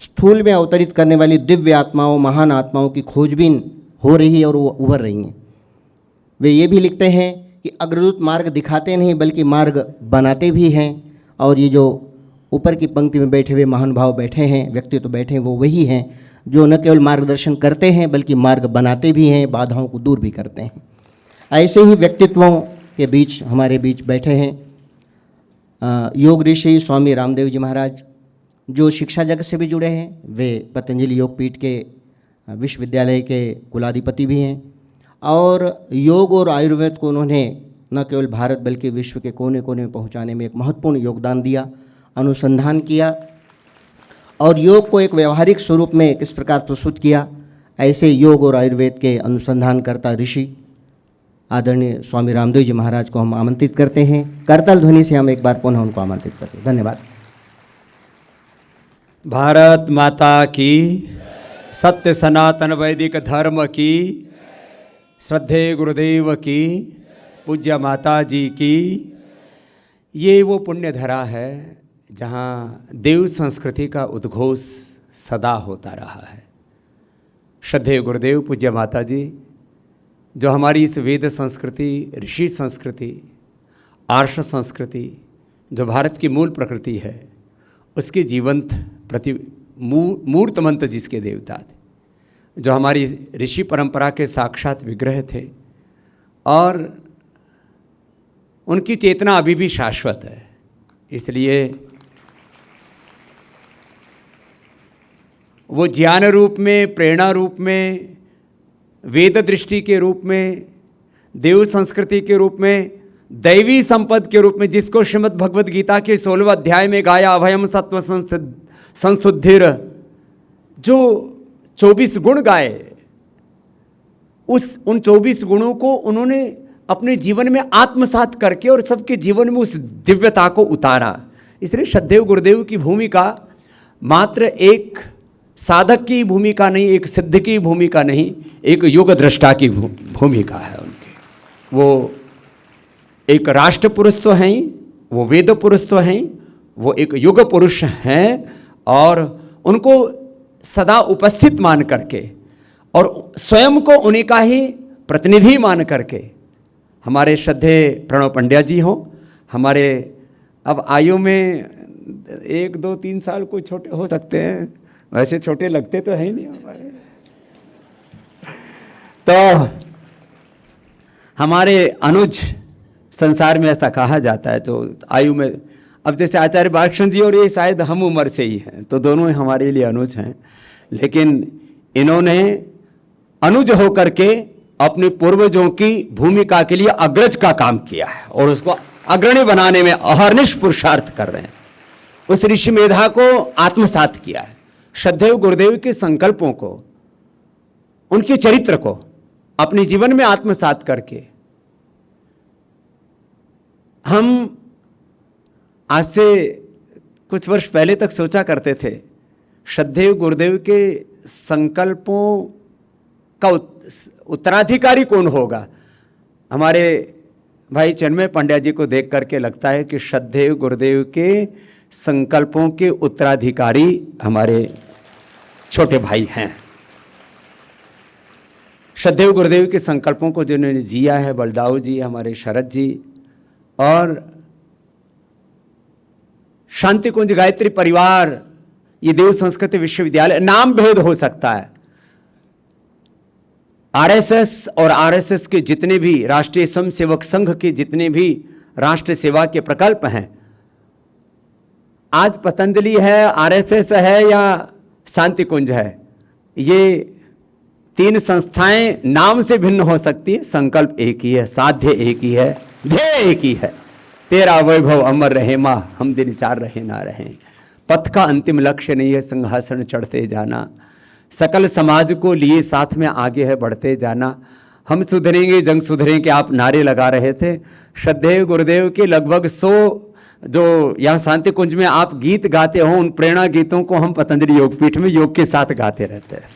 Speaker 5: स्थूल में अवतरित करने वाली दिव्य आत्माओं, महान आत्माओं की खोजबीन हो रही है और वो उभर रही हैं। वे ये भी लिखते हैं कि अग्रदूत मार्ग दिखाते नहीं बल्कि मार्ग बनाते भी हैं, और ये जो ऊपर की पंक्ति में बैठे हुए महान भाव बैठे हैं, व्यक्ति तो बैठे हैं, वो वही हैं जो न केवल मार्गदर्शन करते हैं बल्कि मार्ग बनाते भी हैं, बाधाओं को दूर भी करते हैं। ऐसे ही व्यक्तित्वों के बीच हमारे बीच बैठे हैं योग ऋषि स्वामी रामदेव जी महाराज, जो शिक्षा जगत से भी जुड़े हैं। वे पतंजलि योगपीठ के विश्वविद्यालय के कुलाधिपति भी हैं और योग और आयुर्वेद को उन्होंने न केवल भारत बल्कि विश्व के कोने कोने में पहुंचाने में एक महत्वपूर्ण योगदान दिया, अनुसंधान किया और योग को एक व्यवहारिक स्वरूप में किस प्रकार प्रस्तुत किया। ऐसे योग और आयुर्वेद के अनुसंधानकर्ता ऋषि आदरणीय स्वामी रामदेव जी महाराज को हम आमंत्रित करते हैं। करताल ध्वनि से हम एक बार पुनः उनको आमंत्रित करते हैं। धन्यवाद।
Speaker 6: भारत माता की, सत्य सनातन वैदिक धर्म की, श्रद्धेय गुरुदेव की, पूज्य माता जी की। ये वो पुण्य धरा है जहाँ देव संस्कृति का उद्घोष सदा होता रहा है। श्रद्धेय गुरुदेव, पूज्य माता जी, जो हमारी इस वेद संस्कृति, ऋषि संस्कृति, आर्ष संस्कृति, जो भारत की मूल प्रकृति है, उसके जीवंत मूर्त मंत्र जिसके देवता थे, जो हमारी ऋषि परंपरा के साक्षात विग्रह थे और उनकी चेतना अभी भी शाश्वत है। इसलिए वो ज्ञान रूप में, प्रेरणा रूप में, वेद दृष्टि के रूप में, देव संस्कृति के रूप में, दैवी संपद के रूप में, जिसको श्रीमद् भगवद गीता के 16वें अध्याय में गाया, अभयम सत्व संशुद्धिर, जो 24 गुण गाए, उन 24 गुणों को उन्होंने अपने जीवन में आत्मसात करके और सबके जीवन में उस दिव्यता को उतारा। इसलिए श्रद्धेय गुरुदेव की भूमिका मात्र एक साधक की भूमिका नहीं, एक सिद्ध की भूमिका नहीं, एक युग दृष्टा की भूमिका है उनकी। वो एक राष्ट्र पुरुष तो हैं, वो वेद पुरुष तो हैं, वो एक युग पुरुष हैं और उनको सदा उपस्थित मान करके और स्वयं को उन्हीं का ही प्रतिनिधि मान करके हमारे श्रद्धेय प्रणव पंड्या जी हो, हमारे अब आयु में 1, 2, 3 साल कोई छोटे हो सकते हैं, वैसे छोटे लगते तो है ही नहीं हमारे। तो हमारे अनुज, संसार में ऐसा कहा जाता है, जो आयु में, अब जैसे आचार्य बालकृष्ण जी और ये शायद हम उम्र से ही हैं, तो दोनों ही हमारे लिए अनुज हैं, लेकिन इन्होंने अनुज होकर के अपने पूर्वजों की भूमिका के लिए अग्रज का काम किया है और उसको अग्रणी बनाने में अहर्निश पुरुषार्थ कर रहे हैं। उस ऋषि मेधा को आत्मसात किया है। श्रद्धेय गुरुदेव के संकल्पों को, उनके चरित्र को अपने जीवन में आत्मसात करके हम आज से कुछ वर्ष पहले तक सोचा करते थे श्रद्धेय गुरुदेव के संकल्पों का उत्तराधिकारी कौन होगा। हमारे भाई चिन्मय पंड्या जी को देख करके लगता है कि श्रद्धेय गुरुदेव के संकल्पों के उत्तराधिकारी हमारे छोटे भाई हैं। श्रद्धेय गुरुदेव के संकल्पों को जिन्होंने जिया है, बलदाऊ जी, हमारे शरद जी और शांति कुंज गायत्री परिवार, ये देव संस्कृति विश्वविद्यालय, नाम भेद हो सकता है, आरएसएस और आरएसएस के जितने भी राष्ट्रीय स्वयंसेवक संघ के जितने भी राष्ट्र सेवा के प्रकल्प हैं, आज पतंजलि है, आरएसएस है या शांति कुंज है, ये 3 संस्थाएं नाम से भिन्न हो सकती है, संकल्प एक ही है, साध्य एक ही है, ध्येय एक ही है। तेरा वैभव अमर रहे माँ, हम दिन 4 रहे ना रहे। पथ का अंतिम लक्ष्य नहीं है सिंहासन चढ़ते जाना, सकल समाज को लिए साथ में आगे है बढ़ते जाना। हम सुधरेंगे जंग सुधरेंगे आप नारे लगा रहे थे। श्रद्धेय गुरुदेव के लगभग 100 जो यहाँ शांति कुंज में आप गीत गाते हो, उन प्रेरणा गीतों को हम पतंजलि योगपीठ में योग के साथ गाते रहते हैं।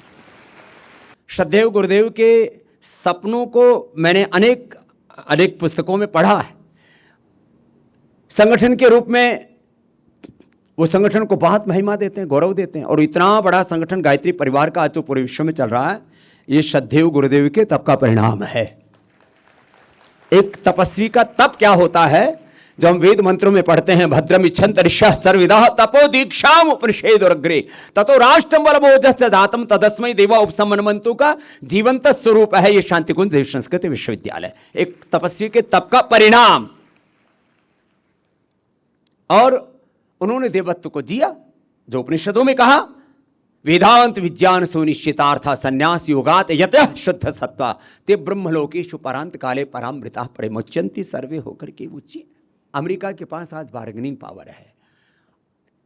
Speaker 6: श्रद्धेय गुरुदेव के सपनों को मैंने अनेक पुस्तकों में पढ़ा है। संगठन के रूप में वो संगठन को बहुत महिमा देते हैं, गौरव देते हैं, और इतना बड़ा संगठन गायत्री परिवार का आज तो पूरे विश्व में चल रहा है, ये श्रद्धेय गुरुदेव के तप का परिणाम है। एक तपस्वी का तप क्या होता है, जो हम वेद मंत्रों में पढ़ते हैं, भद्रम इच्छन्त ऋषः सर्वविदः तपो दीक्षाम उपनिषेदुरग्रे ततो राष्ट्रम बलमोजस्य जातम तदस्मै देवा उपसमन्वन्तु का जीवंत स्वरूप है ये शांति कुंज देव संस्कृति विश्वविद्यालय। एक तपस्वी के तप का परिणाम। और उन्होंने देवत्व को जिया, जो उपनिषदों में कहा वेदांत विज्ञान सुनिश्चितार्था संन्यास योगात यतः शुद्ध सत्वा ते ब्रह्मलोकेषु परांत काले परामृता परिमुच्यन्ति सर्वे होकर के उच्च। अमेरिका के पास आज बार्गेनिंग पावर है,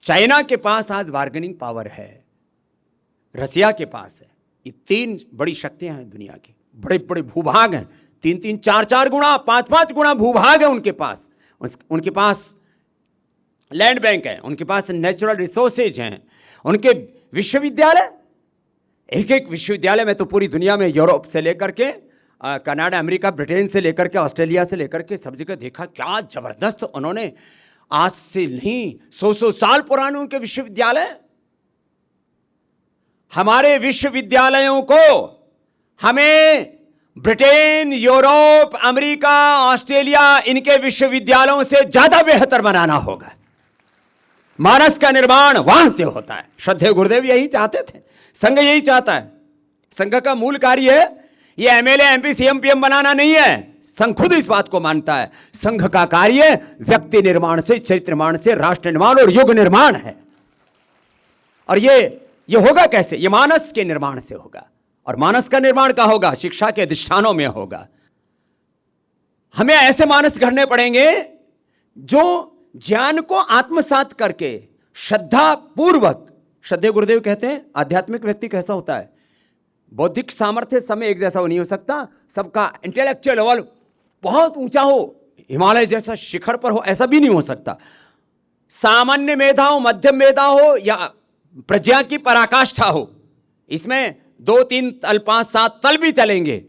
Speaker 6: चाइना के पास आज बार्गेनिंग पावर है, रसिया के पास है। ये 3 बड़ी शक्तियां हैं दुनिया की, बड़े बड़े भूभाग हैं, 3-3, 4-4 गुना, 5-5 गुना भूभाग है उनके पास। उनके पास लैंड बैंक है, उनके पास नेचुरल रिसोर्सेज हैं, उनके विश्वविद्यालय, एक एक विश्वविद्यालय में तो पूरी दुनिया में, यूरोप से लेकर के कनाडा, अमेरिका, ब्रिटेन से लेकर के ऑस्ट्रेलिया से लेकर के सब जगह देखा क्या जबरदस्त उन्होंने, आज से नहीं 100 साल पुराने उनके विश्वविद्यालय। हमारे विश्वविद्यालयों को हमें ब्रिटेन, यूरोप, अमेरिका, ऑस्ट्रेलिया, इनके विश्वविद्यालयों से ज्यादा बेहतर बनाना होगा। मानस का निर्माण वहां से होता है। श्रद्धेय गुरुदेव यही चाहते थे, संघ यही चाहता है। संघ का मूल कार्य है ये एमएलए, एमपी, सीएम, पीएम बनाना नहीं है। संघ खुद इस बात को मानता है। संघ का कार्य व्यक्ति निर्माण से, चरित्र निर्माण से, राष्ट्र निर्माण और युग निर्माण है। और ये होगा कैसे? ये मानस के निर्माण से होगा। और मानस का निर्माण कहाँ होगा? शिक्षा के अधिष्ठानों में होगा। हमें ऐसे मानस गढ़ने पड़ेंगे जो ज्ञान को आत्मसात करके श्रद्धा पूर्वक, श्रद्धेय गुरुदेव कहते हैं आध्यात्मिक व्यक्ति कैसा होता है? बौद्धिक सामर्थ्य सब में एक जैसा नहीं हो सकता, सबका इंटेलेक्चुअल लेवल बहुत ऊंचा हो, हिमालय जैसा शिखर पर हो, ऐसा भी नहीं हो सकता। सामान्य मेधा हो, मध्यम मेधा हो, या प्रज्ञा की पराकाष्ठा हो, इसमें 2-3 तल, 5-7 तल भी चलेंगे।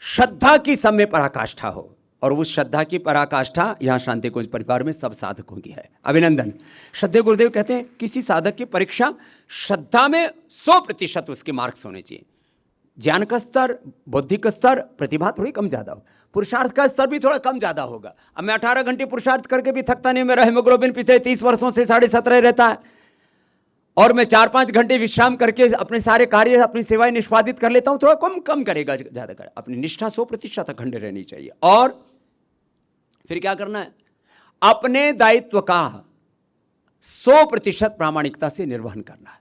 Speaker 6: श्रद्धा की सब में पराकाष्ठा हो, और उस श्रद्धा की पराकाष्ठा यहाँ शांति कुंज परिवार में सब साधकों की है। अभिनंदन। श्रद्धेय गुरुदेव कहते हैं किसी साधक की परीक्षा श्रद्धा में 100% उसके मार्क्स होने चाहिए। ज्ञान का स्तर, बौद्धिक स्तर, प्रतिभा थोड़ी कम ज्यादा हो, पुरुषार्थ का स्तर भी थोड़ा कम ज्यादा होगा। अब मैं 18 घंटे पुरुषार्थ करके भी थकता नहीं। मेरा हेमोग्लोबिन पिछले 30 वर्षों से 17.5 रहता है, और मैं 4-5 घंटे विश्राम करके अपने सारे कार्य, अपनी सेवाएं निष्पादित कर लेता हूं। थोड़ा कम करेगा, ज्यादा कर। अपनी निष्ठा 100% अखंड रहनी चाहिए। और फिर क्या करना है? अपने दायित्व का 100% प्रामाणिकता से निर्वहन करना है।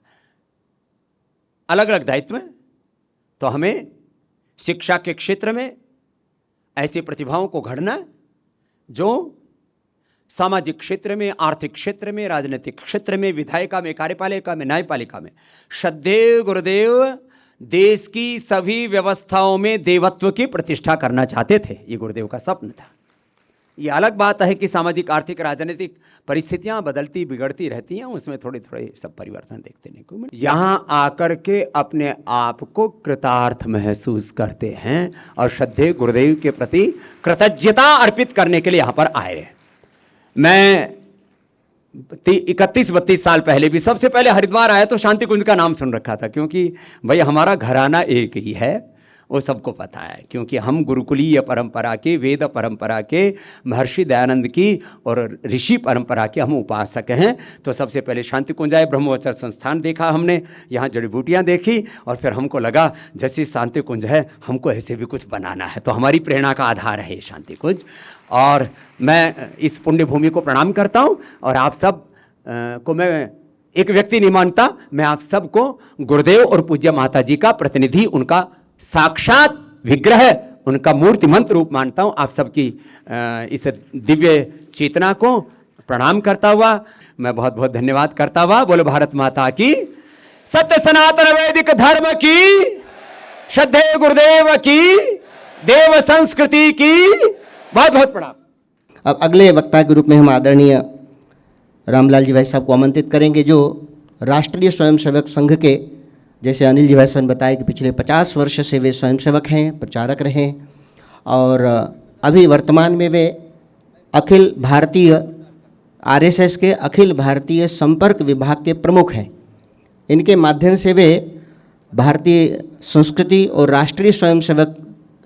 Speaker 6: अलग अलग दायित्व हैं, तो हमें शिक्षा के क्षेत्र में ऐसी प्रतिभाओं को गढ़ना है जो सामाजिक क्षेत्र में, आर्थिक क्षेत्र में, राजनीतिक क्षेत्र में, विधायिका में, कार्यपालिका में, न्यायपालिका में। श्रद्धेय गुरुदेव देश की सभी व्यवस्थाओं में देवत्व की प्रतिष्ठा करना चाहते थे। ये गुरुदेव का स्वप्न था। ये अलग बात है कि सामाजिक, आर्थिक, राजनीतिक परिस्थितियां बदलती बिगड़ती रहती हैं, उसमें थोड़े थोड़े सब परिवर्तन देखने को मिले। यहाँ आकर के अपने आप को कृतार्थ महसूस करते हैं और श्रद्धेय गुरुदेव के प्रति कृतज्ञता अर्पित करने के लिए यहाँ पर आए। मैं 31-32 साल पहले भी सबसे पहले हरिद्वार आया तो शांति कुंज का नाम सुन रखा था, क्योंकि भाई हमारा घराना एक ही है, वो सबको पता है। क्योंकि हम गुरुकुलीय परंपरा के, वेद परंपरा के, महर्षि दयानंद की और ऋषि परंपरा के हम उपासक हैं। तो सबसे पहले शांति कुंज आए, ब्रह्मवचर संस्थान देखा हमने, यहाँ जड़ी बूटियाँ देखी, और फिर हमको लगा जैसे शांति कुंज है हमको ऐसे भी कुछ बनाना है। तो हमारी प्रेरणा का आधार है शांति कुंज। और मैं इस पुण्य भूमि को प्रणाम करता हूँ, और आप सब को मैं एक व्यक्ति नहीं मानता, मैं आप सबको गुरुदेव और पूज्य माता जी का प्रतिनिधि, उनका साक्षात विग्रह, उनका मूर्तिमंत रूप मानता हूं। आप सबकी इस दिव्य चेतना को प्रणाम करता हुआ मैं बहुत बहुत धन्यवाद करता हुआ, बोलो भारत माता की, सत्य सनातन वैदिक धर्म की, श्रद्धेय गुरुदेव की, देव संस्कृति की बहुत बहुत प्रणाम।
Speaker 5: अब अगले वक्ता के रूप में हम आदरणीय रामलाल जी भाई साहब को आमंत्रित करेंगे, जो राष्ट्रीय स्वयंसेवक संघ के, जैसे अनिल जी भाई साहब ने बताया कि पिछले 50 वर्ष से वे स्वयंसेवक हैं, प्रचारक रहे, और अभी वर्तमान में वे अखिल भारतीय आरएसएस के अखिल भारतीय संपर्क विभाग के प्रमुख हैं। इनके माध्यम से वे भारतीय संस्कृति और राष्ट्रीय स्वयंसेवक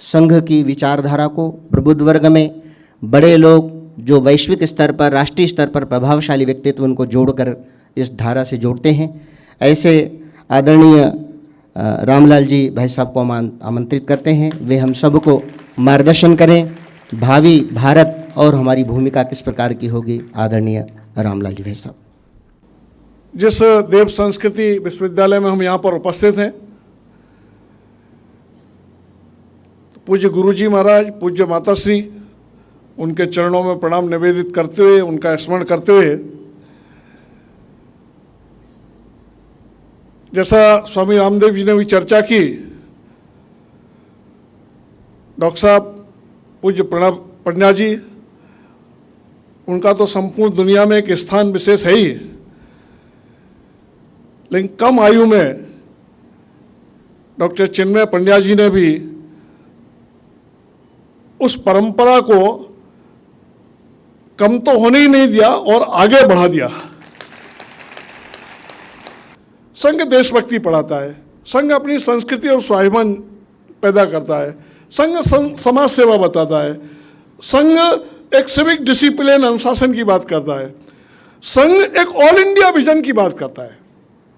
Speaker 5: संघ की विचारधारा को प्रबुद्ध वर्ग में, बड़े लोग जो वैश्विक स्तर पर, राष्ट्रीय स्तर पर प्रभावशाली व्यक्तित्व, उनको जोड़कर इस धारा से जोड़ते हैं। ऐसे आदरणीय रामलाल जी भाई साहब को आमंत्रित करते हैं, वे हम सबको मार्गदर्शन करें, भावी भारत और हमारी भूमिका किस प्रकार की होगी। आदरणीय रामलाल जी भाई साहब।
Speaker 7: जिस देव संस्कृति विश्वविद्यालय में हम यहाँ पर उपस्थित हैं, पूज्य गुरुजी महाराज, पूज्य माताश्री, उनके चरणों में प्रणाम निवेदित करते हुए, उनका स्मरण करते हुए, जैसा स्वामी रामदेव जी ने भी चर्चा की, डॉक्टर साहब पूज्य प्रणब पंड्या जी, उनका तो संपूर्ण दुनिया में एक स्थान विशेष है ही, लेकिन कम आयु में डॉक्टर चिन्मय पंड्या जी ने भी उस परंपरा को कम तो होने ही नहीं दिया और आगे बढ़ा दिया। संघ देशभक्ति पढ़ाता है, संघ अपनी संस्कृति और स्वाभिमान पैदा करता है, संघ समाज सेवा बताता है, संघ एक सिविक डिसिप्लिन अनुशासन की बात करता है, संघ एक ऑल इंडिया विजन की बात करता है।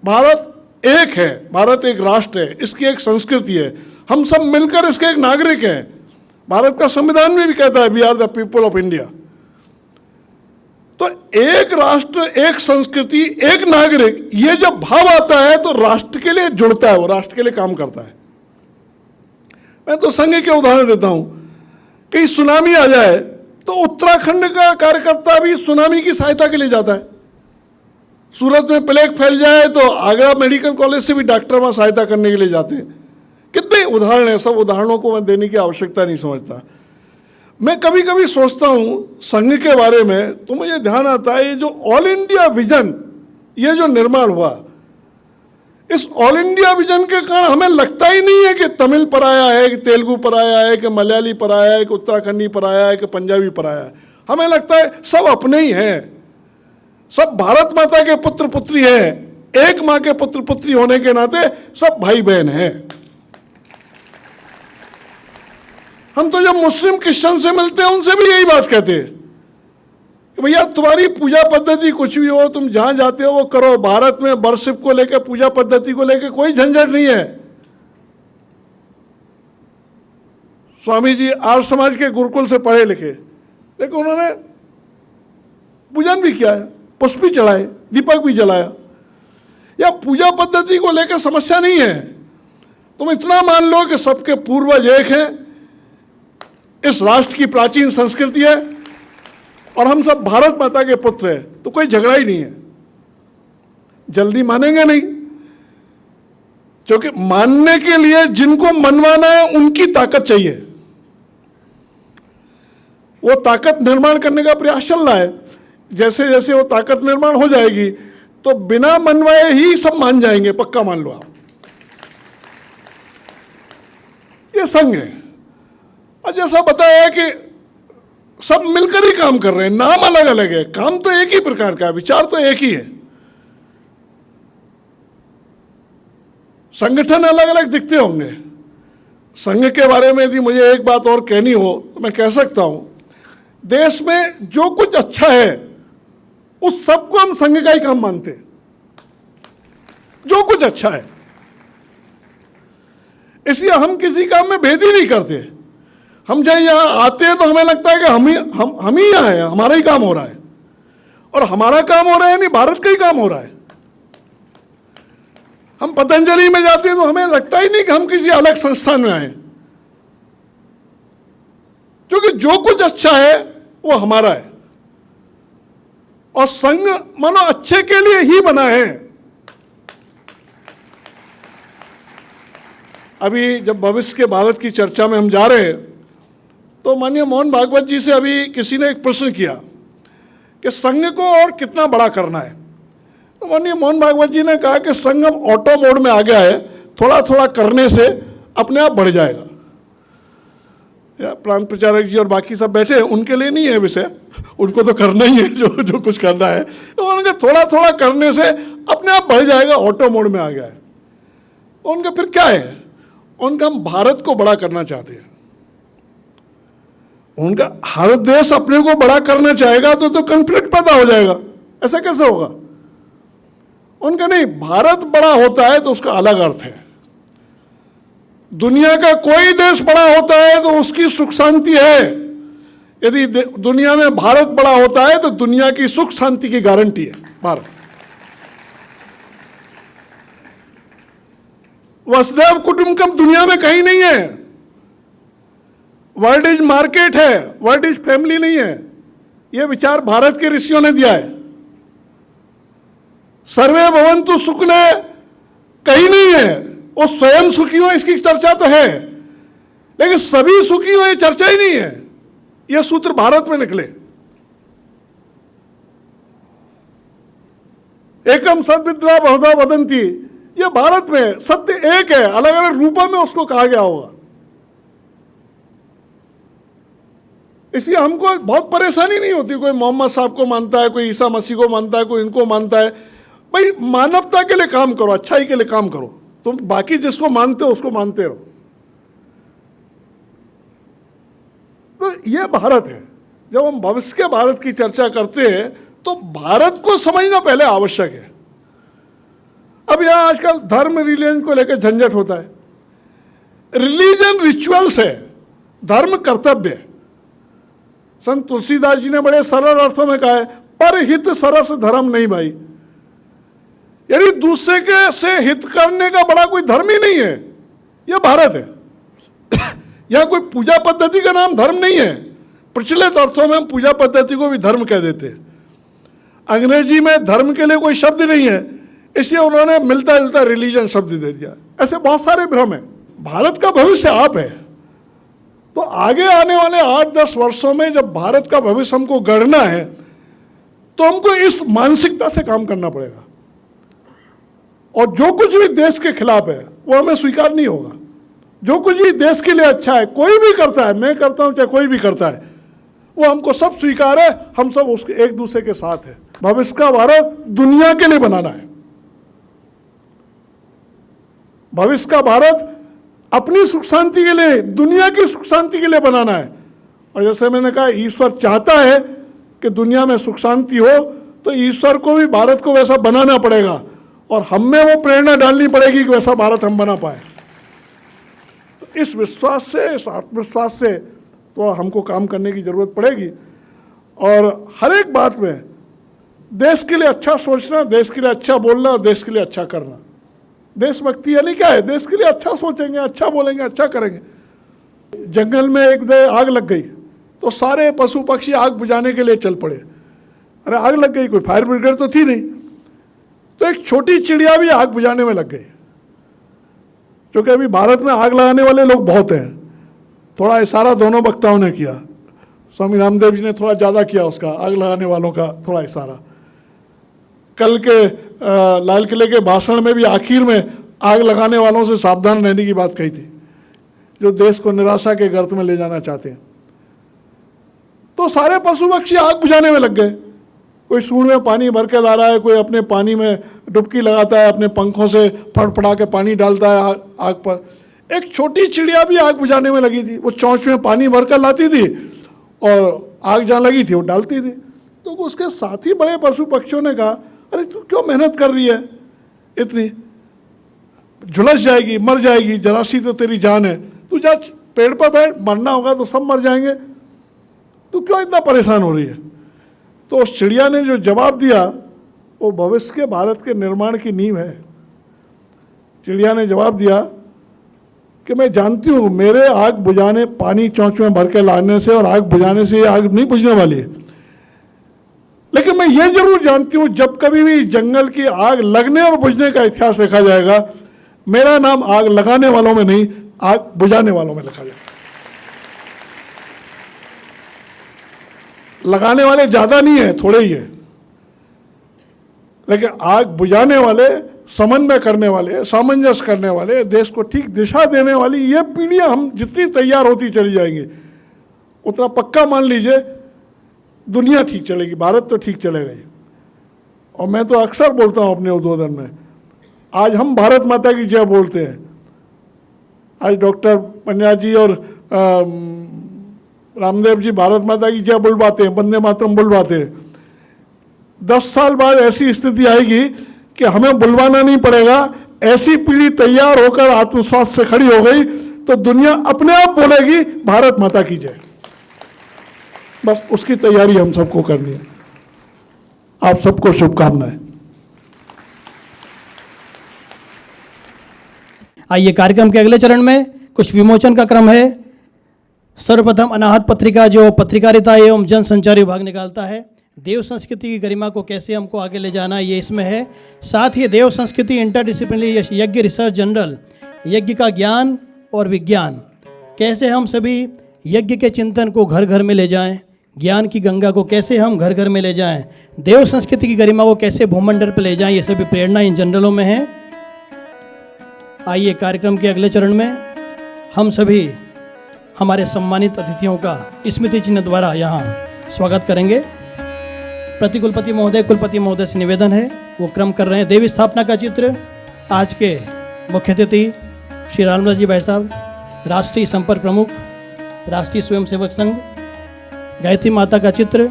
Speaker 7: भारत एक है, भारत एक राष्ट्र है, इसकी एक संस्कृति है, हम सब मिलकर इसके एक नागरिक हैं। भारत का संविधान में भी कहता है we are the people of India. तो एक राष्ट्र, एक संस्कृति, एक नागरिक, ये जब भाव आता है तो राष्ट्र के लिए जुड़ता है, वो राष्ट्र के लिए काम करता है। मैं तो संघ के उदाहरण देता हूं, कहीं सुनामी आ जाए तो उत्तराखंड का कार्यकर्ता भी सुनामी की सहायता के लिए जाता है। सूरत में प्लेग फैल जाए तो आगरा मेडिकल कॉलेज से भी डॉक्टर वहां सहायता करने के लिए जाते हैं। कितने उदाहरण हैं, सब उदाहरणों को मैं देने की आवश्यकता नहीं समझता। मैं कभी कभी सोचता हूं संघ के बारे में, तो मुझे ध्यान आता है ये जो ऑल इंडिया विजन, ये जो निर्माण हुआ, इस ऑल इंडिया विजन के कारण हमें लगता ही नहीं है कि तमिल पराया है, कि तेलुगु पराया है, कि मलयाली पराया है, कि उत्तराखंडी पराया है, कि पंजाबी पराया है। हमें लगता है सब अपने ही हैं, सब भारत माता के पुत्र पुत्री हैं, एक माँ के पुत्र पुत्री होने के नाते सब भाई बहन हैं। हम तो जब मुस्लिम क्रिश्चियन से मिलते हैं उनसे भी यही बात कहते हैं कि भैया तुम्हारी पूजा पद्धति कुछ भी हो, तुम जहां जाते हो वो करो। भारत में वर्शिप को लेकर, पूजा पद्धति को लेकर कोई झंझट नहीं है। स्वामी जी आर्य समाज के गुरुकुल से पढ़े लिखे, लेकिन उन्होंने पूजन भी किया है, पुष्प भी चढ़ाए, दीपक भी जलाया। या पूजा पद्धति को लेकर समस्या नहीं है। तुम इतना मान लो कि सबके पूर्वज एक हैं, इस राष्ट्र की प्राचीन संस्कृति है और हम सब भारत माता के पुत्र हैं, तो कोई झगड़ा ही नहीं है। जल्दी मानेंगे नहीं, क्योंकि मानने के लिए जिनको मनवाना है उनकी ताकत चाहिए। वो ताकत निर्माण करने का प्रयास चल रहा है। जैसे जैसे वो ताकत निर्माण हो जाएगी तो बिना मनवाए ही सब मान जाएंगे, पक्का मान लो आप। ये संघ है। और जैसा बताया कि सब मिलकर ही काम कर रहे हैं, नाम अलग अलग है, काम तो एक ही प्रकार का है, विचार तो एक ही है। संगठन अलग अलग दिखते होंगे। संघ के बारे में यदि मुझे एक बात और कहनी हो तो मैं कह सकता हूं, देश में जो कुछ अच्छा है उस सबको हम संघ का ही काम मानते हैं। जो कुछ अच्छा है, इसलिए हम किसी काम में भेद ही नहीं करते। हम जब यहां आते हैं तो हमें लगता है कि हम ही यहां हैं, हमारा ही काम हो रहा है, और हमारा काम हो रहा है नहीं, भारत का ही काम हो रहा है। हम पतंजलि में जाते हैं तो हमें लगता ही नहीं कि हम किसी अलग संस्थान में आए, क्योंकि जो कुछ अच्छा है वो हमारा है। और संघ मानो अच्छे के लिए ही बना है। अभी जब भविष्य के भारत की चर्चा में हम जा रहे हैं तो माननीय मोहन भागवत जी से अभी किसी ने एक प्रश्न किया कि संघ को और कितना बड़ा करना है। तो माननीय मोहन भागवत जी ने कहा कि संघ अब ऑटो मोड में आ गया है, थोड़ा थोड़ा करने से अपने आप बढ़ जाएगा। या प्रांत प्रचारक जी और बाकी सब बैठे हैं, उनके लिए नहीं है विषय, उनको तो करना ही है जो कुछ करना है। तो उन्होंने थोड़ा थोड़ा करने से अपने आप बढ़ जाएगा, ऑटो मोड में आ गया है। उनका फिर क्या है? उनका हम भारत को बड़ा करना चाहते हैं। उनका हर देश अपने को बड़ा करना चाहेगा तो कॉन्फ्लिक्ट पैदा हो जाएगा। ऐसा कैसे होगा? उनका नहीं, भारत बड़ा होता है तो उसका अलग अर्थ है। दुनिया का कोई देश बड़ा होता है तो उसकी सुख शांति है। यदि दुनिया में भारत बड़ा होता है तो दुनिया की सुख शांति की गारंटी है भारत। वसुधैव कुटुंबकम दुनिया में कहीं नहीं है। वर्ल्ड इज मार्केट है, वर्ल्ड इज फैमिली नहीं है। यह विचार भारत के ऋषियों ने दिया है। सर्वे भवन्तु सुखने कहीं नहीं है, वो स्वयं सुखी हो इसकी चर्चा तो है, लेकिन सभी सुखी हो ये चर्चा ही नहीं है। यह सूत्र भारत में निकले। एकम सद्विद्रा बहुधा वदंती, यह भारत में सत्य एक है, अलग अलग रूपों में उसको कहा गया होगा। इसलिए हमको बहुत परेशानी नहीं होती। कोई मोहम्मद साहब को मानता है, कोई ईसा मसीह को मानता है, कोई इनको मानता है। भाई मानवता के लिए काम करो, अच्छाई के लिए काम करो। तुम बाकी जिसको मानते हो उसको मानते रहो। तो यह भारत है। जब हम भविष्य के भारत की चर्चा करते हैं तो भारत को समझना पहले आवश्यक है। अब यहां आजकल धर्म रिलीजन को लेकर झंझट होता है। रिलीजन रिचुअल्स है, धर्म कर्तव्य है। संत तुलसीदास जी ने बड़े सरल अर्थों में कहा है, पर हित सरस धर्म नहीं भाई। यानी दूसरे के से हित करने का बड़ा कोई धर्म ही नहीं है। यह भारत है। यहां कोई पूजा पद्धति का नाम धर्म नहीं है। प्रचलित अर्थों में हम पूजा पद्धति को भी धर्म कह देते हैं। अंग्रेजी में धर्म के लिए कोई शब्द नहीं है, इसलिए उन्होंने मिलता जुलता रिलीजन शब्द दे दिया। ऐसे बहुत सारे भ्रम है। भारत का भविष्य आप है। तो आगे आने वाले 8-10 वर्षों में जब भारत का भविष्य हमको गढ़ना है तो हमको इस मानसिकता से काम करना पड़ेगा। और जो कुछ भी देश के खिलाफ है वो हमें स्वीकार नहीं होगा। जो कुछ भी देश के लिए अच्छा है, कोई भी करता है, मैं करता हूं चाहे कोई भी करता है, वो हमको सब स्वीकार है। हम सब उसके एक दूसरे के साथ है। भविष्य का भारत दुनिया के लिए बनाना है। भविष्य का भारत अपनी सुख शांति के लिए, दुनिया की सुख शांति के लिए बनाना है। और जैसे मैंने कहा, ईश्वर चाहता है कि दुनिया में सुख शांति हो, तो ईश्वर को भी भारत को वैसा बनाना पड़ेगा और हम में वो प्रेरणा डालनी पड़ेगी कि वैसा भारत हम बना पाए। तो इस विश्वास से, इस आत्मविश्वास से तो हमको काम करने की जरूरत पड़ेगी। और हर एक बात में देश के लिए अच्छा सोचना, देश के लिए अच्छा बोलना और देश के लिए अच्छा करना। देशभक्ति यानी क्या है? देश के लिए अच्छा सोचेंगे, अच्छा बोलेंगे, अच्छा करेंगे। जंगल में एक जगह आग लग गई तो सारे पशु पक्षी आग बुझाने के लिए चल पड़े। अरे आग लग गई, कोई फायर ब्रिगेड तो थी नहीं, तो एक छोटी चिड़िया भी आग बुझाने में लग गई। क्योंकि अभी भारत में आग लगाने वाले लोग बहुत हैं। थोड़ा इशारा दोनों वक्ताओं ने किया। स्वामी रामदेव जी ने थोड़ा ज़्यादा किया उसका, आग लगाने वालों का थोड़ा इशारा। कल के लाल किले के भाषण में भी आखिर में आग लगाने वालों से सावधान रहने की बात कही थी, जो देश को निराशा के गर्त में ले जाना चाहते हैं। तो सारे पशु पक्षी आग बुझाने में लग गए। कोई सूंड में पानी भर के ला रहा है, कोई अपने पानी में डुबकी लगाता है, अपने पंखों से फड़फड़ा के पानी डालता है आग पर। एक छोटी चिड़िया भी आग बुझाने में लगी थी। वो चोंच में पानी भर कर लाती थी और आग जहाँ लगी थी वो डालती थी। तो उसके साथी बड़े पशु पक्षियों ने कहा, अरे तू क्यों मेहनत कर रही है इतनी, झुलस जाएगी, मर जाएगी, जरा सी तो तेरी जान है। तू जा पेड़ पर बैठ, मरना होगा तो सब मर जाएंगे, तू क्यों इतना परेशान हो रही है? तो उस चिड़िया ने जो जवाब दिया वो भविष्य के भारत के निर्माण की नींव है। चिड़िया ने जवाब दिया कि मैं जानती हूँ मेरे आग बुझाने, पानी चोंच में भर के लाने से और आग बुझाने से ये आग नहीं बुझने वाली है, लेकिन मैं ये जरूर जानती हूँ जब कभी भी जंगल की आग लगने और बुझने का इतिहास लिखा जाएगा, मेरा नाम आग लगाने वालों में नहीं, आग बुझाने वालों में लिखा जाएगा। लगाने वाले ज्यादा नहीं है, थोड़े ही है, लेकिन आग बुझाने वाले, समन्वय करने वाले, सामंजस्य करने वाले, देश को ठीक दिशा देने वाली ये पीढ़ियां हम जितनी तैयार होती चली जाएंगी उतना पक्का मान लीजिए दुनिया ठीक चलेगी, भारत तो ठीक चलेगा ही। और मैं तो अक्सर बोलता हूं अपने उद्बोधन में, आज हम भारत माता की जय बोलते हैं। आज डॉक्टर पंड्या जी और रामदेव जी भारत माता की जय बुलवाते हैं, वंदे मातरम बुलवाते हैं। 10 साल बाद ऐसी स्थिति आएगी कि हमें बुलवाना नहीं पड़ेगा, ऐसी पीढ़ी तैयार होकर आत्मविश्वास से खड़ी हो गई तो दुनिया अपने आप बोलेगी भारत माता की जय। बस उसकी तैयारी हम सबको करनी है। आप सबको शुभकामनाएं।
Speaker 1: आइए कार्यक्रम के अगले चरण में कुछ विमोचन का क्रम है। सर्वप्रथम अनाहत पत्रिका जो पत्रकारिता एवं जनसंचार विभाग निकालता है, देव संस्कृति की गरिमा को कैसे हमको आगे ले जाना ये इसमें है। साथ ही देव संस्कृति इंटरडिसिप्लिनरी यज्ञ रिसर्च जनरल, यज्ञ का ज्ञान और विज्ञान, कैसे हम सभी यज्ञ के चिंतन को घर घर में ले जाएं, ज्ञान की गंगा को कैसे हम घर घर में ले जाएं, देव संस्कृति की गरिमा को कैसे भूमंडल पर ले जाएं, ये सभी प्रेरणा इन जनरलों में है। आइए कार्यक्रम के अगले चरण में हम सभी हमारे सम्मानित अतिथियों का स्मृति चिन्ह द्वारा यहाँ स्वागत करेंगे। प्रतिकुलपति महोदय, कुलपति महोदय से निवेदन है वो क्रम कर रहे हैं। देवी स्थापना का चित्र, आज के मुख्य अतिथि श्री रामलाल जी भाई साहब, राष्ट्रीय संपर्क प्रमुख, राष्ट्रीय स्वयंसेवक संघ, गायत्री माता का चित्र,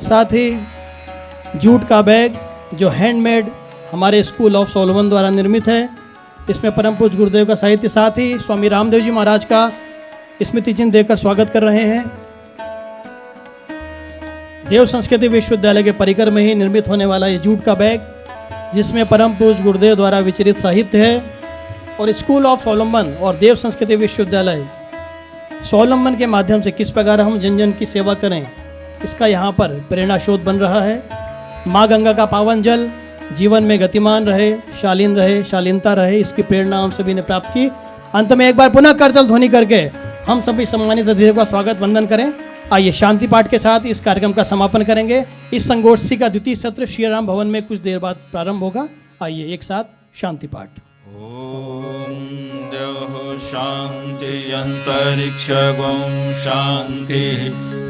Speaker 1: साथ ही जूट का बैग जो हैंडमेड हमारे स्कूल ऑफ सोलोमन द्वारा निर्मित है, इसमें परम पूज्य गुरुदेव का साहित्य, साथ ही स्वामी रामदेव जी महाराज का स्मृति चिन्ह देकर स्वागत कर रहे हैं। देव संस्कृति विश्वविद्यालय के परिकर में ही निर्मित होने वाला ये जूट का बैग, जिसमें परम पूज्य गुरुदेव द्वारा विचरित साहित्य है, और स्कूल ऑफ सोलोमन और देव संस्कृति विश्वविद्यालय सोलोमन के माध्यम से किस प्रकार हम जन जन की सेवा करें, इसका यहाँ पर प्रेरणा शोध बन रहा है। माँ गंगा का पावन जल जीवन में गतिमान रहे, शालीन रहे, शालीनता रहे, इसकी प्रेरणा हम सभी ने प्राप्त की। अंत में एक बार पुनः करतल ध्वनि करके हम सभी सम्मानित अतिथियों का स्वागत वंदन करें। आइए शांति पाठ के साथ इस कार्यक्रम का समापन करेंगे। इस संगोष्ठी का द्वितीय सत्र श्री राम भवन में कुछ देर बाद प्रारंभ होगा। आइए एक साथ शांति पाठ।
Speaker 2: ॐ द्यौः शान्ति अन्तरिक्षगं शान्तिः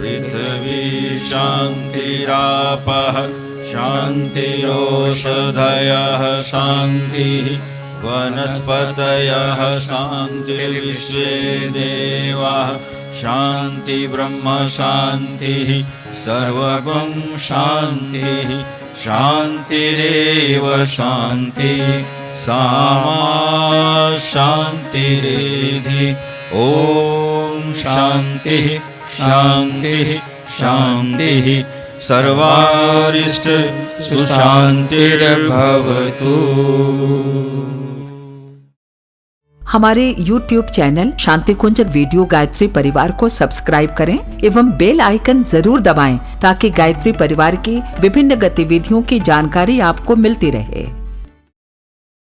Speaker 2: पृथिवी शान्तिरापः शान्तिरोषधयः शान्तिः वनस्पतयः शान्तिर्विश्वे देवाः शान्ति ब्रह्म शान्तिः सर्वगं शान्तिः शान्तिरेव शान्तिः सामा शान्तिरेधि। ॐ शान्तिः शान्तिः शान्तिः सर्वारिष्ट सुशान्तिर्भवतु।
Speaker 8: हमारे YouTube चैनल शांति कुंज वीडियो गायत्री परिवार को सब्सक्राइब करें एवं बेल आइकन जरूर दबाएं ताकि गायत्री परिवार की विभिन्न गतिविधियों की जानकारी आपको मिलती रहे।